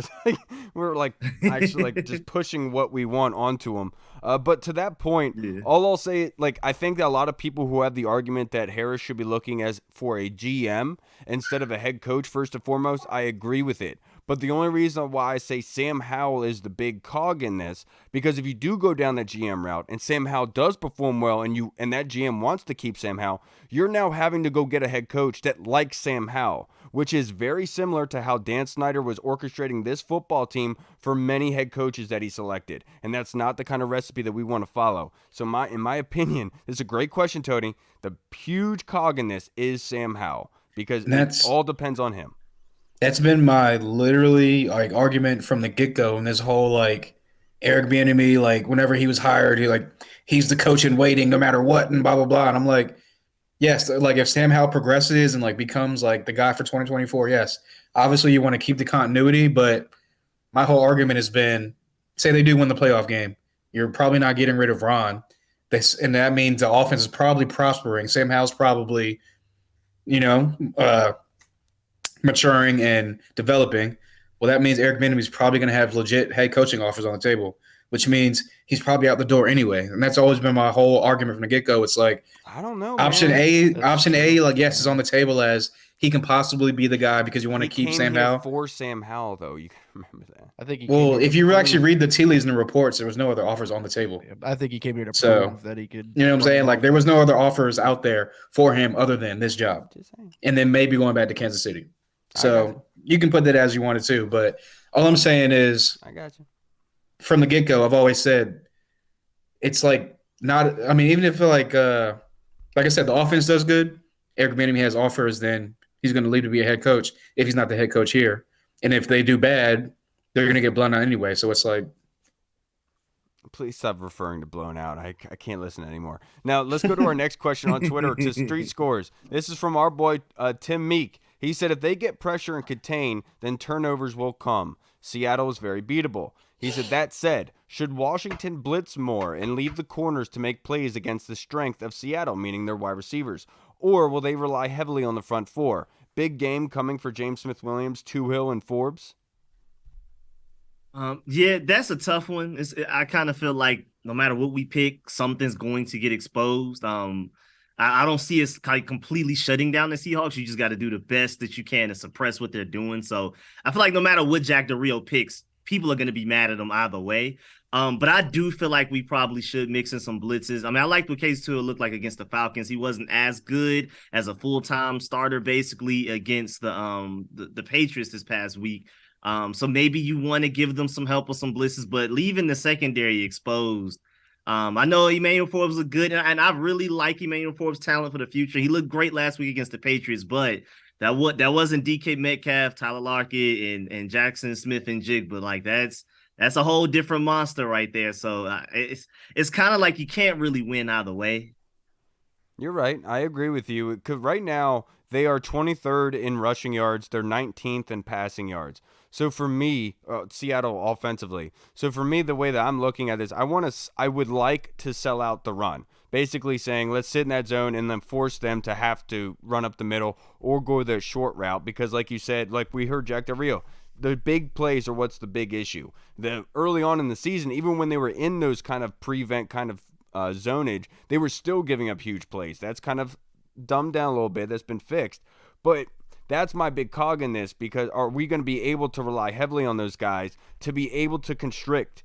We're actually just pushing what we want onto them. But to that point, all I'll say, I think that a lot of people who have the argument that Harris should be looking for a GM instead of a head coach first and foremost, I agree with it. But the only reason why I say Sam Howell is the big cog in this, because if you do go down that GM route and Sam Howell does perform well and that GM wants to keep Sam Howell, you're now having to go get a head coach that likes Sam Howell, which is very similar to how Dan Snyder was orchestrating this football team for many head coaches that he selected. And that's not the kind of recipe that we want to follow. So in my opinion, this is a great question, Tony. The huge cog in this is Sam Howell, because it all depends on him. That's been my literally argument from the get-go in this whole Eric Bieniemy, whenever he was hired, he's the coach in waiting no matter what and blah blah blah. And I'm like, yes, if Sam Howell progresses and becomes the guy for 2024, yes, obviously you want to keep the continuity, but my whole argument has been, say they do win the playoff game, you're probably not getting rid of Ron. And that means the offense is probably prospering. Sam Howell's probably, maturing and developing. Well, that means Eric Bieniemy is probably going to have legit head coaching offers on the table, which means he's probably out the door anyway. And that's always been my whole argument from the get-go. It's like I don't know, option man. A, That's option true. A, like yes, is on the table as he can possibly be the guy because you want to He keep came Sam here Howell. for Sam Howell, though. You can remember that. I think he came Well, here to if you actually prove- read the tea leaves and the reports, there was no other offers on the table. I think he came here to So, prove that he could. You know what I'm run saying? the Like ball. there was no other offers out there for him other than this job, Just saying. and then maybe going back to Kansas City. I got So you can put that as you wanted to, but all I'm saying is I got you. from the get-go, I've always said it's like not. I mean, even if like I said, the offense does good. Eric Bieniemy has offers, then he's going to leave to be a head coach if he's not the head coach here. And if they do bad, they're going to get blown out anyway. So it's like, Please stop referring to blown out. I can't listen anymore. Now, let's go to our next question on Twitter to Street Scores. This is from our boy Tim Meek. He said, if they get pressure and contain, then turnovers will come. Seattle is very beatable. He said, that said, should Washington blitz more and leave the corners to make plays against the strength of Seattle, meaning their wide receivers? Or will they rely heavily on the front four? Big game coming for James Smith-Williams, Tuhill, and Forbes? Yeah, that's a tough one. I kind of feel like no matter what we pick, something's going to get exposed. I don't see us completely shutting down the Seahawks. You just got to do the best that you can to suppress what they're doing. So I feel like no matter what Jack Del Rio picks, people are going to be mad at him either way. But I do feel like we probably should mix in some blitzes. I mean, I liked what Case Tua looked like against the Falcons. He wasn't as good as a full-time starter, basically, against the Patriots this past week. So maybe you want to give them some help with some blitzes, but leaving the secondary exposed. I know Emmanuel Forbes looked good, and I really like Emmanuel Forbes' talent for the future. He looked great last week against the Patriots, but that wasn't DK Metcalf, Tyler Lockett, and Jackson Smith and Jigba. Like that's a whole different monster right there. So it's kind of like you can't really win either way. You're right. I agree with you. 'Cause right now, they are 23rd in rushing yards. They're 19th in passing yards. So for me, Seattle offensively. So for me, the way that I'm looking at this, I would like to sell out the run. Basically saying, let's sit in that zone and then force them to have to run up the middle or go the short route. Because like you said, like we heard Jack Del Rio, the big plays are what's the big issue. The early on in the season, even when they were in those kind of prevent kind of zonage, they were still giving up huge plays. That's kind of dumbed down a little bit. That's been fixed. But that's my big cog in this, because are we going to be able to rely heavily on those guys to be able to constrict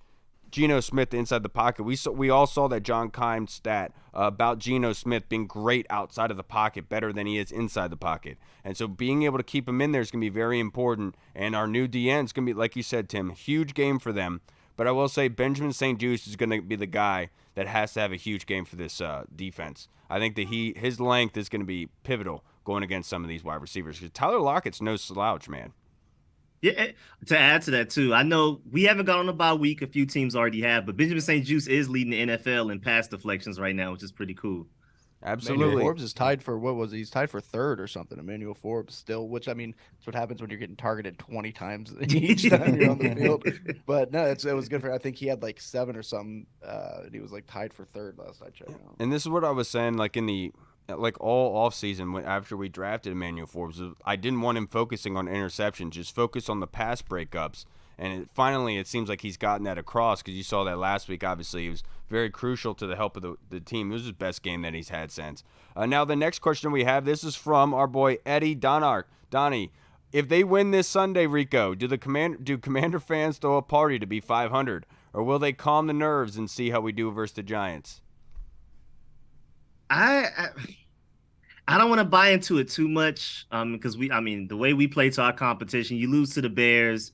Geno Smith inside the pocket? We all saw that John Keim stat about Geno Smith being great outside of the pocket, better than he is inside the pocket. And so being able to keep him in there is going to be very important. And our new DN is going to be, like you said, Tim, huge game for them. But I will say Benjamin St-Juste is going to be the guy that has to have a huge game for this defense. I think that his length is going to be pivotal going against some of these wide receivers. Because Tyler Lockett's no slouch, man. Yeah, to add to that too, I know we haven't gone on a bye week. A few teams already have, but Benjamin St-Juste is leading the NFL in pass deflections right now, which is pretty cool. Absolutely. Emmanuel Forbes is tied for he's tied for third or something. Emmanuel Forbes still, which I mean, that's what happens when you're getting targeted 20 times each time you're on the field. But no, it was good for. I think he had like 7 or something. And he was like tied for third last I checked. And this is what I was saying, like in the all off season after we drafted Emmanuel Forbes, I didn't want him focusing on interceptions, just focus on the pass breakups. And finally, it seems like he's gotten that across, because you saw that last week. Obviously, he was very crucial to the help of the team. It was his best game that he's had since. Now, the next question we have, this is from our boy Eddie Donark. Donnie, if they win this Sunday, Rico, do Commander fans throw a party to be 500, or will they calm the nerves and see how we do versus the Giants? I don't want to buy into it too much, because the way we play to our competition, you lose to the Bears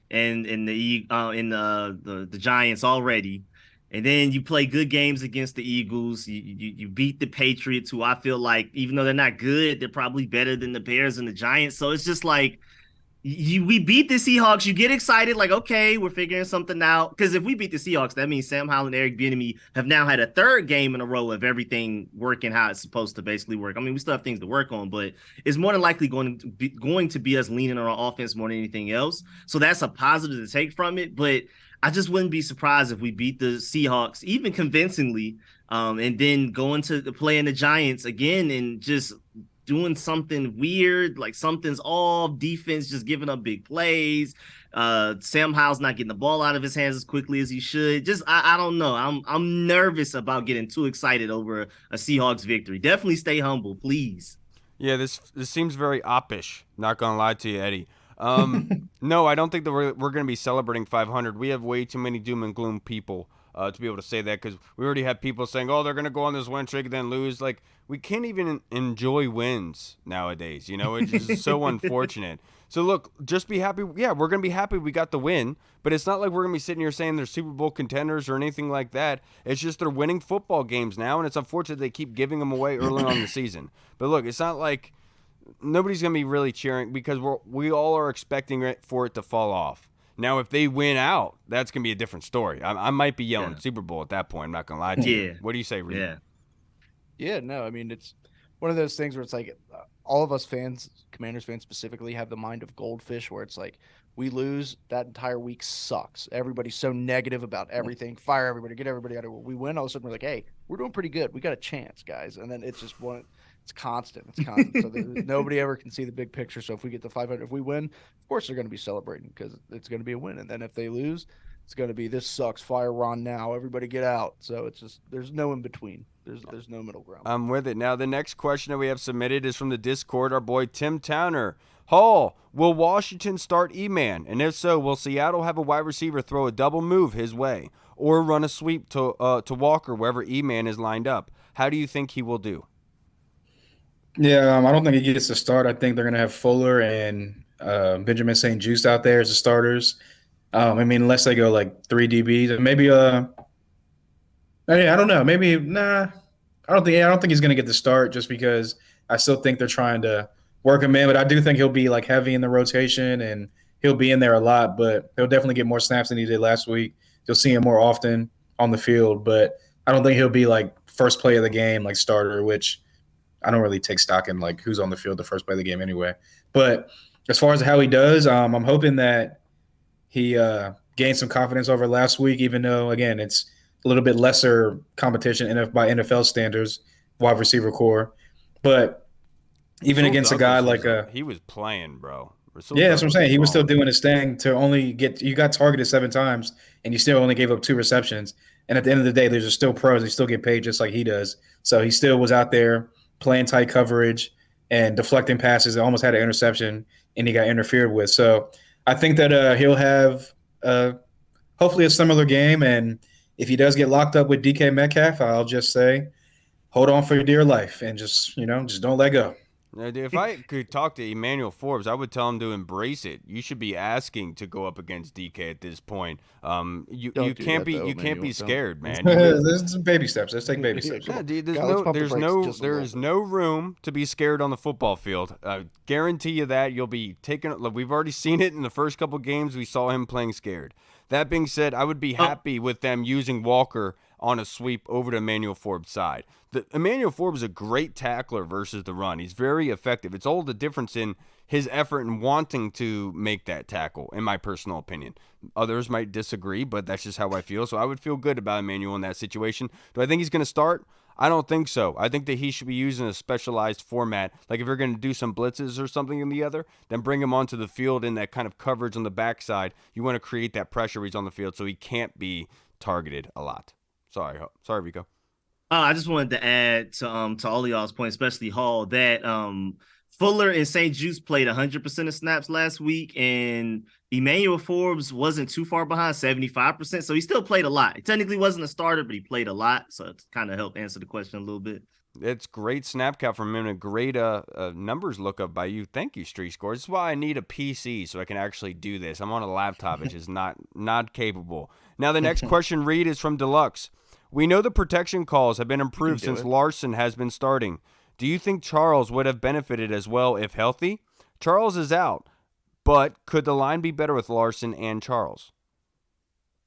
and the Giants already, and then you play good games against the Eagles. You beat the Patriots, who I feel like, even though they're not good, they're probably better than the Bears and the Giants. So it's just like we beat the Seahawks. You get excited, like, okay, we're figuring something out. Because if we beat the Seahawks, that means Sam Howell and Eric Bieniemy have now had a third game in a row of everything working how it's supposed to basically work. I mean, we still have things to work on, but it's more than likely going to be us leaning on our offense more than anything else. So that's a positive to take from it. But I just wouldn't be surprised if we beat the Seahawks, even convincingly, and then go into playing the Giants again and just doing something weird, like something's off, defense just giving up big plays. Sam Howell's not getting the ball out of his hands as quickly as he should. Just I don't know. I'm nervous about getting too excited over a Seahawks victory. Definitely stay humble, please. Yeah, this seems very oppish. Not gonna lie to you, Eddie. No, I don't think that we're gonna be celebrating 500. We have way too many doom and gloom people to be able to say that, because we already have people saying, "Oh, they're gonna go on this win streak and then lose." Like, we can't even enjoy wins nowadays. You know, it's just so unfortunate. So look, just be happy. Yeah, we're gonna be happy we got the win, but it's not like we're gonna be sitting here saying they're Super Bowl contenders or anything like that. It's just they're winning football games now, and it's unfortunate they keep giving them away early on in the season. But look, it's not like nobody's gonna be really cheering, because we all are expecting for it to fall off. Now, if they win out, that's gonna be a different story. I might be yelling Super Bowl at that point. I'm not gonna lie to you. What do you say, Reed? Yeah. Yeah, no, I mean, it's one of those things where it's like all of us fans, Commanders fans specifically, have the mind of goldfish, where it's like we lose, that entire week sucks. Everybody's so negative about everything. Fire everybody, get everybody out of it. We win, all of a sudden we're like, hey, we're doing pretty good. We got a chance, guys. And then it's just it's constant. It's constant. So nobody ever can see the big picture. So if we get the 500, if we win, of course they're going to be celebrating because it's going to be a win. And then if they lose, it's going to be, this sucks. Fire Ron now. Everybody get out. So it's just, there's no in between. There's no middle ground. I'm with it. Now, the next question that we have submitted is from the Discord, our boy Tim Towner. Hall, will Washington start E-Man? And if so, will Seattle have a wide receiver throw a double move his way or run a sweep to Walker wherever E-Man is lined up? How do you think he will do? Yeah, I don't think he gets to start. I think they're going to have Fuller and Benjamin St. Juste out there as the starters. I mean, unless they go like 3 DBs, maybe I don't know. Maybe I don't think he's going to get the start, just because I still think they're trying to work him in. But I do think he'll be like heavy in the rotation, and he'll be in there a lot. But he'll definitely get more snaps than he did last week. You'll see him more often on the field. But I don't think he'll be like first play of the game, like starter, which I don't really take stock in like who's on the field the first play of the game anyway. But as far as how he does, I'm hoping that he gained some confidence over last week, even though, again, it's a little bit lesser competition by NFL standards, wide receiver core. But even Rasul against a guy like he was playing, bro. Yeah, that's what I'm saying. He was still doing his thing to only get – you got targeted 7 times, and you still only gave up 2 receptions. And at the end of the day, there's still pros. They still get paid just like he does. So he still was out there playing tight coverage and deflecting passes. It almost had an interception, and he got interfered with. So I think that he'll have hopefully a similar game. And if he does get locked up with DK Metcalf, I'll just say hold on for your dear life and just don't let go. Now, dude, if I could talk to Emmanuel Forbes, I would tell him to embrace it. You should be asking to go up against DK at this point. You can't be scared, man. There's some baby steps. Let's take baby steps. Yeah, dude, there's no room to be scared on the football field. Guarantee you that. You'll be taking. Look, we've already seen it in the first couple games. We saw him playing scared. That being said, I would be happy with them using Walker on a sweep over to Emmanuel Forbes' side. Emmanuel Forbes is a great tackler versus the run. He's very effective. It's all the difference in his effort and wanting to make that tackle, in my personal opinion. Others might disagree, but that's just how I feel. So I would feel good about Emmanuel in that situation. Do I think he's going to start? I don't think so. I think that he should be using a specialized format. Like if you're going to do some blitzes or something in the other, then bring him onto the field in that kind of coverage on the backside. You want to create that pressure where he's on the field so he can't be targeted a lot. Sorry, Rico. I just wanted to add to all of y'all's points, especially Hall, that Fuller and St. Juste played 100% of snaps last week, and Emmanuel Forbes wasn't too far behind, 75%. So he still played a lot. He technically wasn't a starter, but he played a lot. So it kind of helped answer the question a little bit. It's great snap count from him and a great numbers look up by you. Thank you, Street Scores. This is why I need a PC so I can actually do this. I'm on a laptop, which is not capable. Now the next question, Reed, is from Deluxe. We know the protection calls have been improved since Larson has been starting. Do you think Charles would have benefited as well if healthy? Charles is out, but could the line be better with Larson and Charles?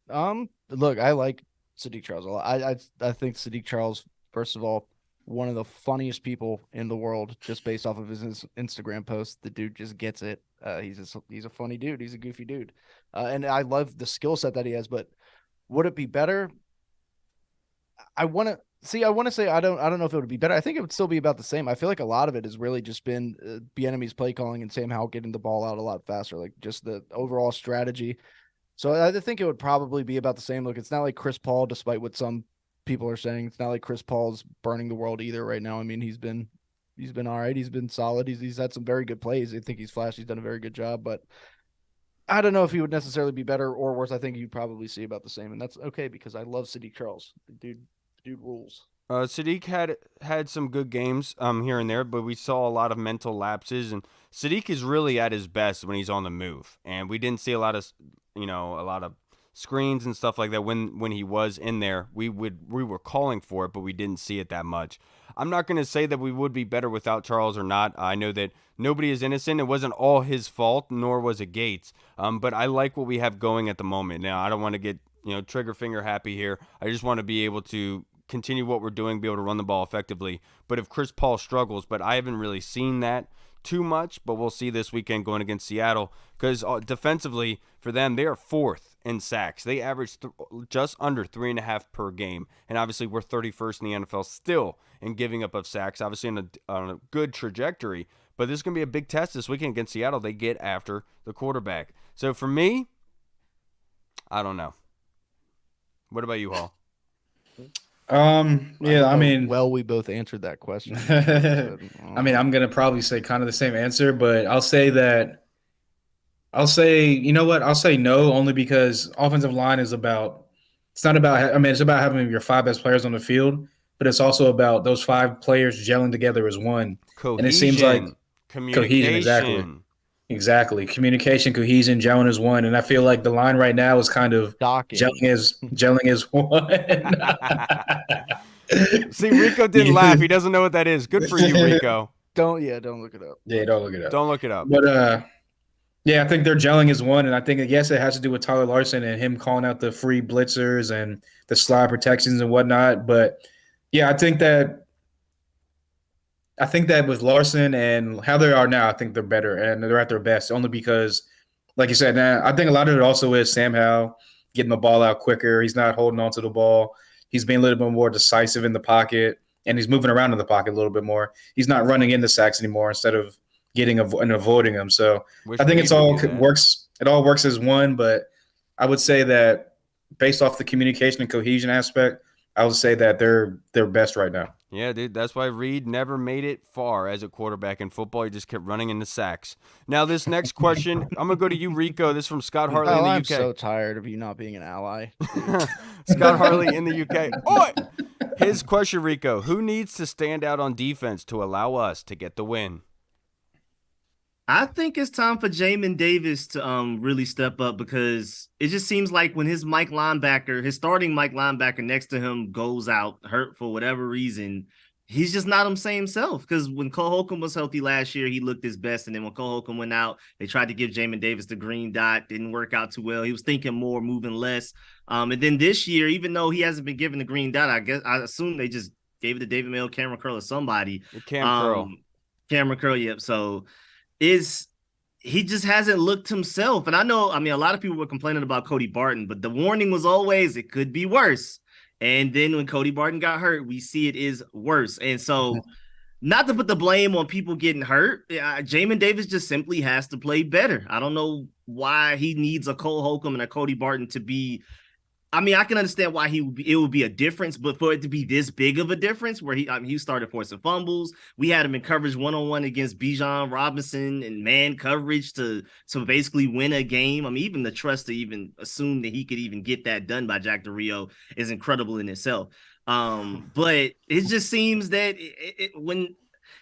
Look, I like Sadiq Charles a lot. I think Sadiq Charles, first of all, one of the funniest people in the world, just based off of his Instagram posts. The dude just gets it. He's a funny dude. He's a goofy dude, and I love the skill set that he has. But would it be better? See, I want to say I don't know if it would be better. I think it would still be about the same. I feel like a lot of it has really just been Bieniemy's play calling and Sam Howell getting the ball out a lot faster, like just the overall strategy. So I think it would probably be about the same. Look, it's not like Chris Paul, despite what some people are saying. It's not like Chris Paul's burning the world either right now. I mean, he's been all right. He's been solid. He's had some very good plays. I think he's flashed. He's done a very good job, but I don't know if he would necessarily be better or worse. I think you'd probably see about the same, and that's okay because I love Sadiq Charles. The dude rules. Sadiq had some good games here and there, but we saw a lot of mental lapses, and Sadiq is really at his best when he's on the move. And we didn't see a lot of screens and stuff like that when he was in there. We were calling for it, but we didn't see it that much. I'm not going to say that we would be better without Charles or not. I know that nobody is innocent. It wasn't all his fault, nor was it Gates. But I like what we have going at the moment. Now, I don't want to get trigger finger happy here. I just want to be able to continue what we're doing, be able to run the ball effectively. But if Chris Paul struggles, but I haven't really seen that too much, but we'll see this weekend going against Seattle because defensively for them, they are fourth in sacks. They average just under 3.5 per game. And obviously we're 31st in the NFL still in giving up of sacks, obviously on a good trajectory. But this is going to be a big test this weekend against Seattle. They get after the quarterback. So for me, I don't know. What about you, Hall? Yeah, I mean, well, we both answered that question. I mean, I'm gonna probably say kind of the same answer, but I'll say, you know what? I'll say no, only because offensive line is about. It's not about. I mean, it's about having your 5 best players on the field, but it's also about those 5 players gelling together as one. Cohesion, and it seems like communication. Exactly. Communication, cohesion, gelling is one. And I feel like the line right now is kind of gelling is one. See, Rico didn't laugh. He doesn't know what that is. Good for you, Rico. Don't look it up. Yeah, don't look it up. Don't look it up. But yeah, I think their gelling is one. And I think, yes, it has to do with Tyler Larson and him calling out the free blitzers and the slide protections and whatnot. But yeah, I think that with Larson and how they are now, I think they're better and they're at their best only because, like you said, now I think a lot of it also is Sam Howell getting the ball out quicker. He's not holding on to the ball. He's being a little bit more decisive in the pocket, and he's moving around in the pocket a little bit more. He's not running into sacks anymore instead of getting and avoiding them. So I think it all works. It all works as one, but I would say that based off the communication and cohesion aspect, I would say that they're best right now. Yeah, dude, that's why Reed never made it far as a quarterback in football. He just kept running into sacks. Now, this next question, I'm going to go to you, Rico. This is from Scott Hartley in the UK. I'm so tired of you not being an ally. Scott Hartley in the UK. Oi! His question, Rico, who needs to stand out on defense to allow us to get the win? I think it's time for Jamin Davis to really step up because it just seems like when his starting Mike linebacker next to him goes out hurt for whatever reason, he's just not him same self. Because when Cole Holcomb was healthy last year, he looked his best. And then when Cole Holcomb went out, they tried to give Jamin Davis the green dot. Didn't work out too well. He was thinking more, moving less. And then this year, even though he hasn't been given the green dot, I assume they just gave it to David Mayo, Cameron Curl, or somebody. Cameron Curl, yep. So he just hasn't looked himself. And I mean, a lot of people were complaining about Cody Barton, but the warning was always it could be worse. And then when Cody Barton got hurt, we see it is worse. And so not to put the blame on people getting hurt, Jamin Davis just simply has to play better. I don't know why he needs a Cole Holcomb and a Cody Barton to be. I mean, I can understand why it would be a difference, but for it to be this big of a difference where he started forcing fumbles. We had him in coverage one-on-one against Bijan Robinson and man coverage to basically win a game. I mean, even the trust to even assume that he could even get that done by Jack Del Rio is incredible in itself. But it just seems that when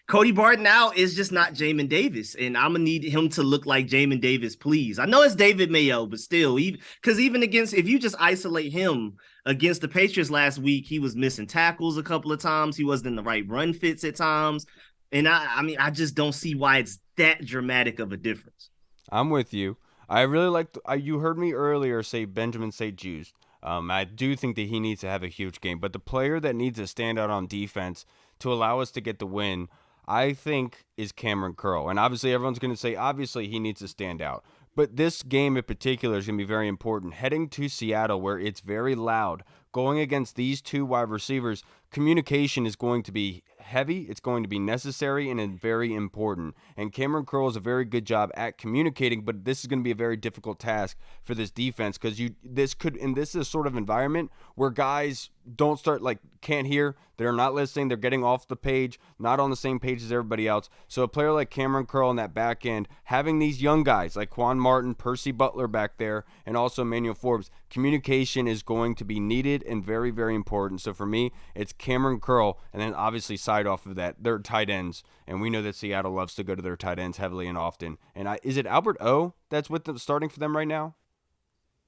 Cody Barton now is just not Jamin Davis, and I'm gonna need him to look like Jamin Davis, please. I know it's David Mayo, but still, even against, if you just isolate him against the Patriots last week, he was missing tackles a couple of times. He wasn't in the right run fits at times, and I mean, I just don't see why it's that dramatic of a difference. I'm with you. I really like. You heard me earlier say Benjamin St-Juste. I do think that he needs to have a huge game, but the player that needs to stand out on defense to allow us to get the win, I think is Cameron Curl. And obviously everyone's going to say, obviously he needs to stand out. But this game in particular is going to be very important. Heading to Seattle where it's very loud, going against these two wide receivers, communication is going to be heavy, it's going to be necessary, and it's very important. And Cameron Curl is a very good job at communicating, but this is going to be a very difficult task for this defense because this is a sort of environment where guys don't start can't hear, they're not listening, they're getting off the page, not on the same page as everybody else. So a player like Cameron Curl in that back end, having these young guys like Quan Martin, Percy Butler back there, and also Emmanuel Forbes, communication is going to be needed and very, very important. So for me, it's Cameron Curl, and then obviously side off of that, their tight ends. And we know that Seattle loves to go to their tight ends heavily and often. And is it Albert O that's with them starting for them right now?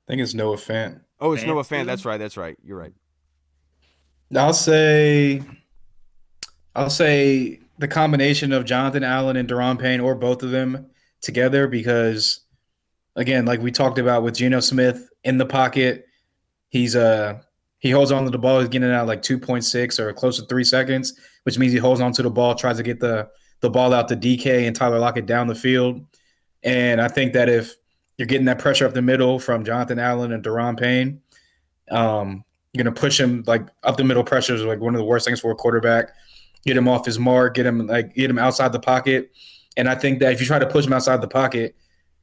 I think it's Noah Fant. Oh, it's Noah Fant. That's right. You're right. I'll say the combination of Jonathan Allen and Daron Payne, or both of them together, because again, like we talked about with Geno Smith in the pocket, he holds on to the ball. He's getting it out like 2.6 or close to 3 seconds, which means he holds on to the ball, tries to get the ball out to DK and Tyler Lockett down the field. And I think that if you're getting that pressure up the middle from Jonathan Allen and Daron Payne, you're going to push him up the middle. Pressure is one of the worst things for a quarterback. Get him off his mark, get him outside the pocket. And I think that if you try to push him outside the pocket,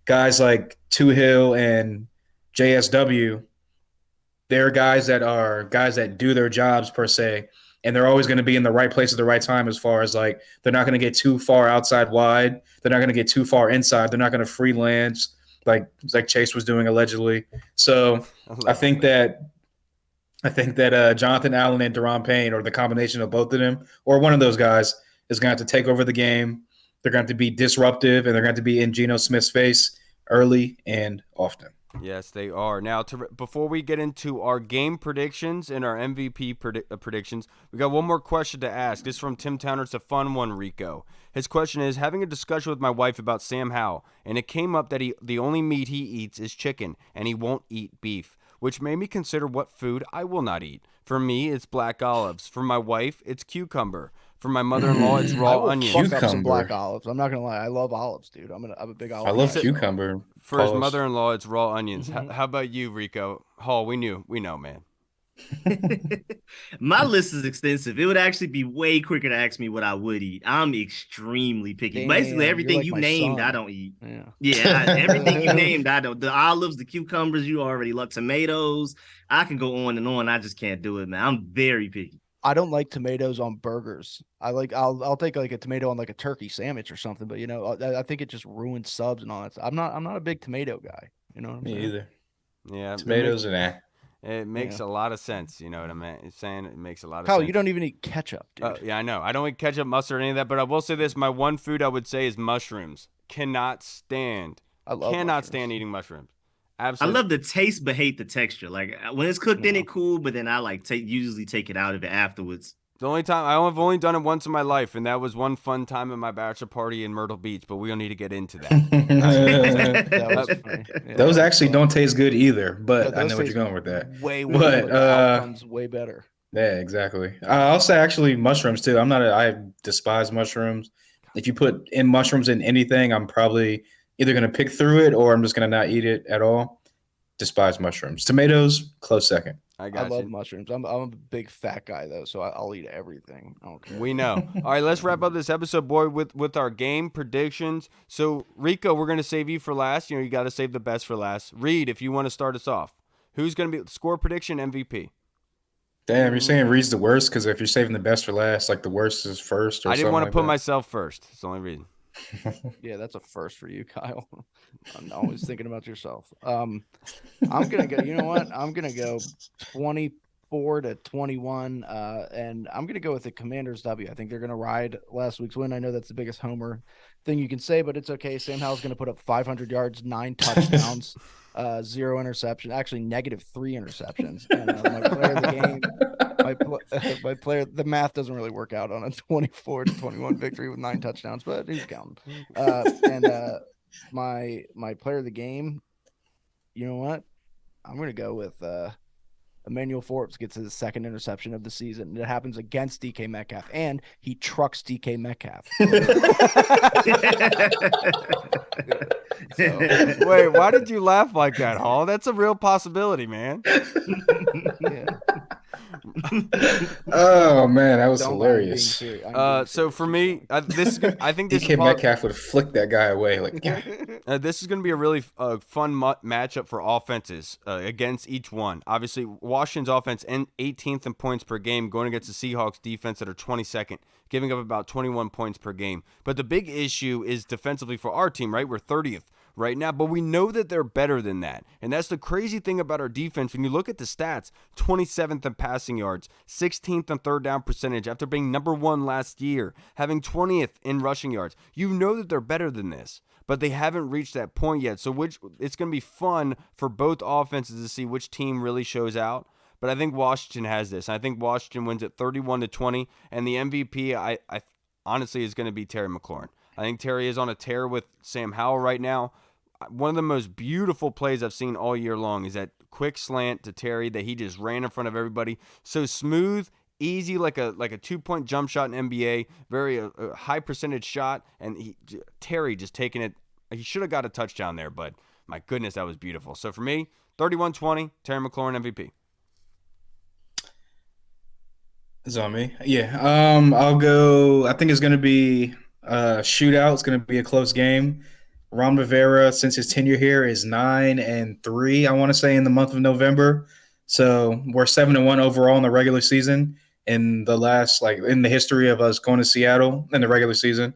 guys like Tuhill and JSW, they're guys that do their jobs per se, and they're always going to be in the right place at the right time as far as they're not going to get too far outside wide. They're not going to get too far inside. They're not going to freelance like Chase was doing allegedly. So I think that Jonathan Allen and Daron Payne, or the combination of both of them, or one of those guys, is going to have to take over the game. They're going to have to be disruptive, and they're going to have to be in Geno Smith's face early and often. Yes, they are. Now, before we get into our game predictions and our MVP predictions, we got one more question to ask. This is from Tim Towner. It's a fun one, Rico. His question is, having a discussion with my wife about Sam Howell, and it came up that the only meat he eats is chicken, and he won't eat beef, which made me consider what food I will not eat. For me, it's black olives. For my wife, it's cucumber. For my mother-in-law, it's raw onions. Fuck up some black olives. I'm not gonna lie. I love olives, dude. I'm a big olive. I love guy. cucumber. For his mother-in-law, it's raw onions. How about you, Rico? Hall, we know, man. My list is extensive. It would actually be way quicker to ask me what I would eat. I'm extremely picky. Damn, basically, everything like you my named, son. I don't eat. Yeah. Everything you named, I don't. The olives, the cucumbers, you already love. Tomatoes, I can go on and on. I just can't do it, man. I'm very picky. I don't like tomatoes on burgers. I'll take a tomato on a turkey sandwich or something, but I think it just ruins subs and all that. I'm not a big tomato guy. You know what I'm saying? Me either. Yeah, Tomatoes it makes a lot of sense. You know what I'm saying? It makes a lot of Kyle, sense. you don't even eat ketchup, dude. Yeah, I know. I don't eat ketchup, mustard, any of that. But I will say this: my one food I would say is mushrooms. Cannot stand eating mushrooms. Absolutely. I love the taste but hate the texture. When it's cooked in it, cool, but then I usually take it out of it afterwards. The only time I've only done it once in my life, and that was one fun time at my bachelor party in Myrtle Beach. But we don't need to get into that. That was funny. Yeah, those actually don't taste good either, but Yeah, I those know what you're taste going with that. way But, worse. But the outcome's way better. Yeah, exactly. I'll say actually mushrooms too. I despise mushrooms. If you put mushrooms in anything, I'm probably either going to pick through it or I'm just going to not eat it at all. Despise mushrooms. Tomatoes, close second. I love mushrooms. I'm a big fat guy though, so I'll eat everything. I don't care. We know. All right, let's wrap up this episode, boy, with our game predictions. So, Rico, we're going to save you for last. You got to save the best for last. Reed, if you want to start us off, who's going to be score prediction MVP? Damn, you're saying Reed's the worst because if you're saving the best for last, the worst is first. Or I didn't want to like put that. myself first. It's the only reason. Yeah, that's a first for you, Kyle. I'm always thinking about yourself. I'm gonna go. You know what? I'm gonna go 24-21, and I'm gonna go with the Commanders W. I think they're gonna ride last week's win. I know that's the biggest homer thing you can say, but it's okay. Sam Howell's gonna put up 500 yards, 9 touchdowns, 0 interception, actually -3 interceptions. And my player of the game. My player, the math doesn't really work out on a 24-21 victory with 9 touchdowns, but he's counting. My player of the game, you know what? I'm gonna go with Emmanuel Forbes gets his second interception of the season. And it happens against DK Metcalf, and he trucks DK Metcalf. Wait, why did you laugh like that, Hall? That's a real possibility, man. Yeah. Oh man, that was Don't mind being hilarious. serious. I'm being So serious. for Keep me, going. I think this is DK probably, Metcalf would have flicked that guy away. Like, this is going to be a really fun matchup for offenses against each one. Obviously, Washington's offense 18th in points per game, going against the Seahawks defense that are 22nd, giving up about 21 points per game. But the big issue is defensively for our team, right? We're 30th right now, but we know that they're better than that. And that's the crazy thing about our defense. When you look at the stats, 27th in passing yards, 16th in third down percentage after being number 1 last year, having 20th in rushing yards. You know that they're better than this, but they haven't reached that point yet. So it's going to be fun for both offenses to see which team really shows out. But I think Washington has this. I think Washington wins at 31-20, and the MVP, I honestly, is going to be Terry McLaurin. I think Terry is on a tear with Sam Howell right now. One of the most beautiful plays I've seen all year long is that quick slant to Terry that he just ran in front of everybody. So smooth, easy, like a 2-point jump shot in NBA, very high percentage shot, and Terry just taking it. He should have got a touchdown there, but my goodness, that was beautiful. So for me, 31-20, Terry McLaurin MVP. it's on me. Yeah. I'll go. I think it's going to be a shootout. It's going to be a close game. Ron Rivera, since his tenure here, is 9-3. I want to say in the month of November. So we're 7-1 overall in the regular season in the history of us going to Seattle in the regular season.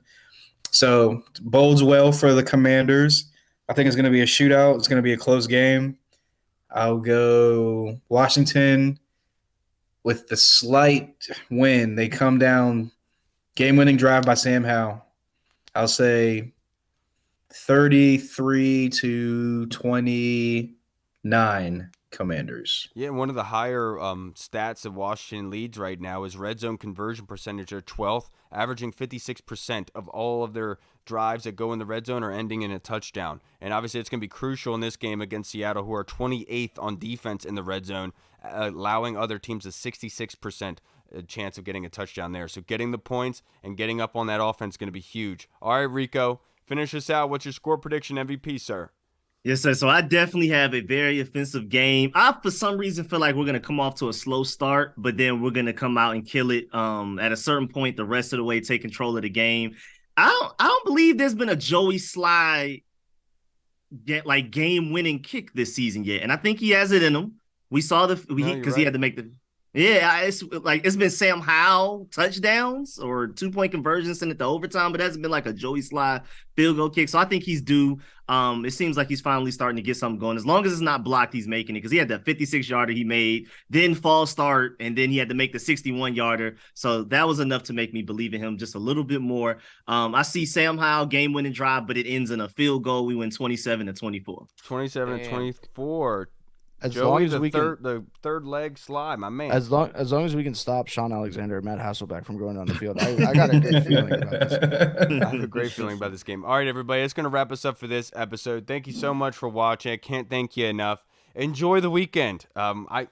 So bodes well for the Commanders. I think it's going to be a shootout. It's going to be a close game. I'll go Washington with the slight win. They come down, game-winning drive by Sam Howell. I'll say 33-29 Commanders. Yeah, one of the higher stats of Washington leads right now is red zone conversion percentage. They're 12th, averaging 56% of all of their drives that go in the red zone are ending in a touchdown. And obviously it's going to be crucial in this game against Seattle, who are 28th on defense in the red zone, allowing other teams a 66% chance of getting a touchdown there. So getting the points and getting up on that offense is going to be huge. All right, Rico, finish us out. What's your score prediction MVP, sir? Yes, sir. So I definitely have a very offensive game. I, for some reason, feel like we're going to come off to a slow start, but then we're going to come out and kill it at a certain point the rest of the way, take control of the game. I don't believe there's been a Joey Sly game-winning kick this season yet, and I think he has it in him. We saw because he had to make the. Yeah, it's been Sam Howell touchdowns or 2-point conversions, send it to overtime, but it hasn't been like a Joey Sly field goal kick. So I think he's due. It seems like he's finally starting to get something going. As long as it's not blocked, he's making it, because he had that 56-yarder he made, then false start, and then he had to make the 61-yarder. So that was enough to make me believe in him just a little bit more. I see Sam Howell game-winning drive, but it ends in a field goal. We win 27-24. 27-24. As Joey, long as the third leg slide, my man. As long as we can stop Sean Alexander and Matt Hasselbeck from going on the field, I got a good feeling about this. I have a great feeling about this game. All right, everybody, that's going to wrap us up for this episode. Thank you so much for watching. I can't thank you enough. Enjoy the weekend. I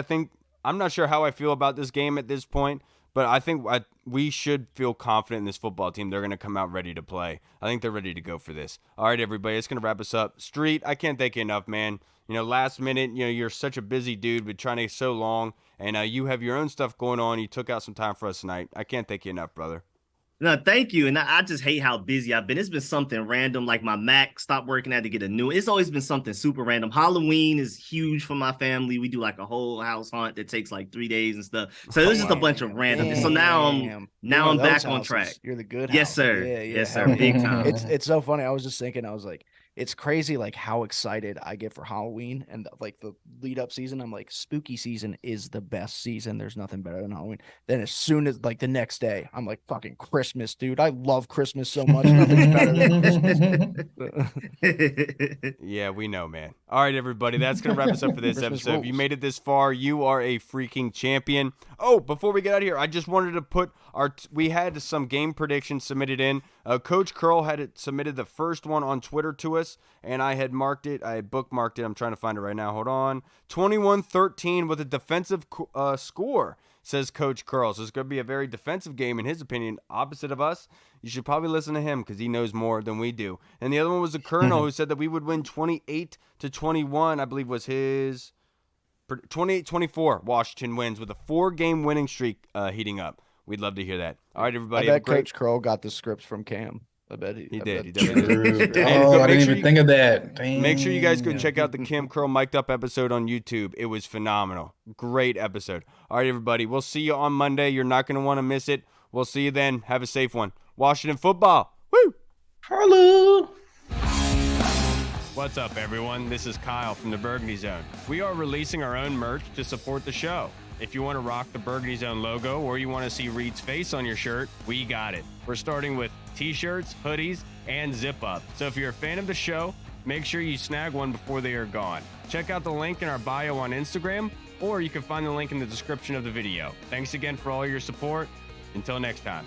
think I'm not sure how I feel about this game at this point, but I think we should feel confident in this football team. They're going to come out ready to play. I think they're ready to go for this. All right, everybody, it's going to wrap us up. Street, I can't thank you enough, man. Last minute, you're such a busy dude, but trying to get so long, and you have your own stuff going on. You took out some time for us tonight. I can't thank you enough, brother. No, thank you. And I just hate how busy I've been. It's been something random, like my Mac stopped working. I had to get a new. It's always been something super random. Halloween is huge for my family. We do like a whole house hunt that takes like 3 days and stuff. So it was just a bunch of random. So now I'm back on track. You're the good house. Yes, sir. Yeah, yes, sir. Big time. It's so funny. I was just thinking, I was like, it's crazy like how excited I get for Halloween and like the lead up season. I'm like, spooky season is the best season. There's nothing better than Halloween. Then as soon as like the next day, I'm like, fucking Christmas, dude. I love Christmas so much. Nothing's better than Christmas. Yeah, we know, man. All right, everybody, that's going to wrap us up for this episode. If you made it this far, you are a freaking champion. Oh, before we get out of here, I just wanted to put we had some game predictions submitted in Coach Curl submitted the first one on Twitter to us, and I had marked it. I had bookmarked it. I'm trying to find it right now. Hold on. 21-13 with a defensive score, says Coach Curl. So it's going to be a very defensive game, in his opinion, opposite of us. You should probably listen to him because he knows more than we do. And the other one was the Colonel, who said that we would win 28-21, I believe was his 28-24. Washington wins with a 4-game winning streak heating up. We'd love to hear that. All right, everybody. I bet Coach Curl got the scripts from Cam. I bet he did. He definitely did. Oh, I didn't even think of that. Dang. Make sure you guys go check out the Cam Curl mic'd up episode on YouTube. It was phenomenal. Great episode. All right, everybody. We'll see you on Monday. You're not going to want to miss it. We'll see you then. Have a safe one. Washington football. Woo! Hello. What's up, everyone? This is Kyle from the Burgundy Zone. We are releasing our own merch to support the show. If you want to rock the Burgundy Zone logo or you want to see Reed's face on your shirt, we got it. We're starting with t-shirts, hoodies, and zip-up. So if you're a fan of the show, make sure you snag one before they are gone. Check out the link in our bio on Instagram, or you can find the link in the description of the video. Thanks again for all your support. Until next time.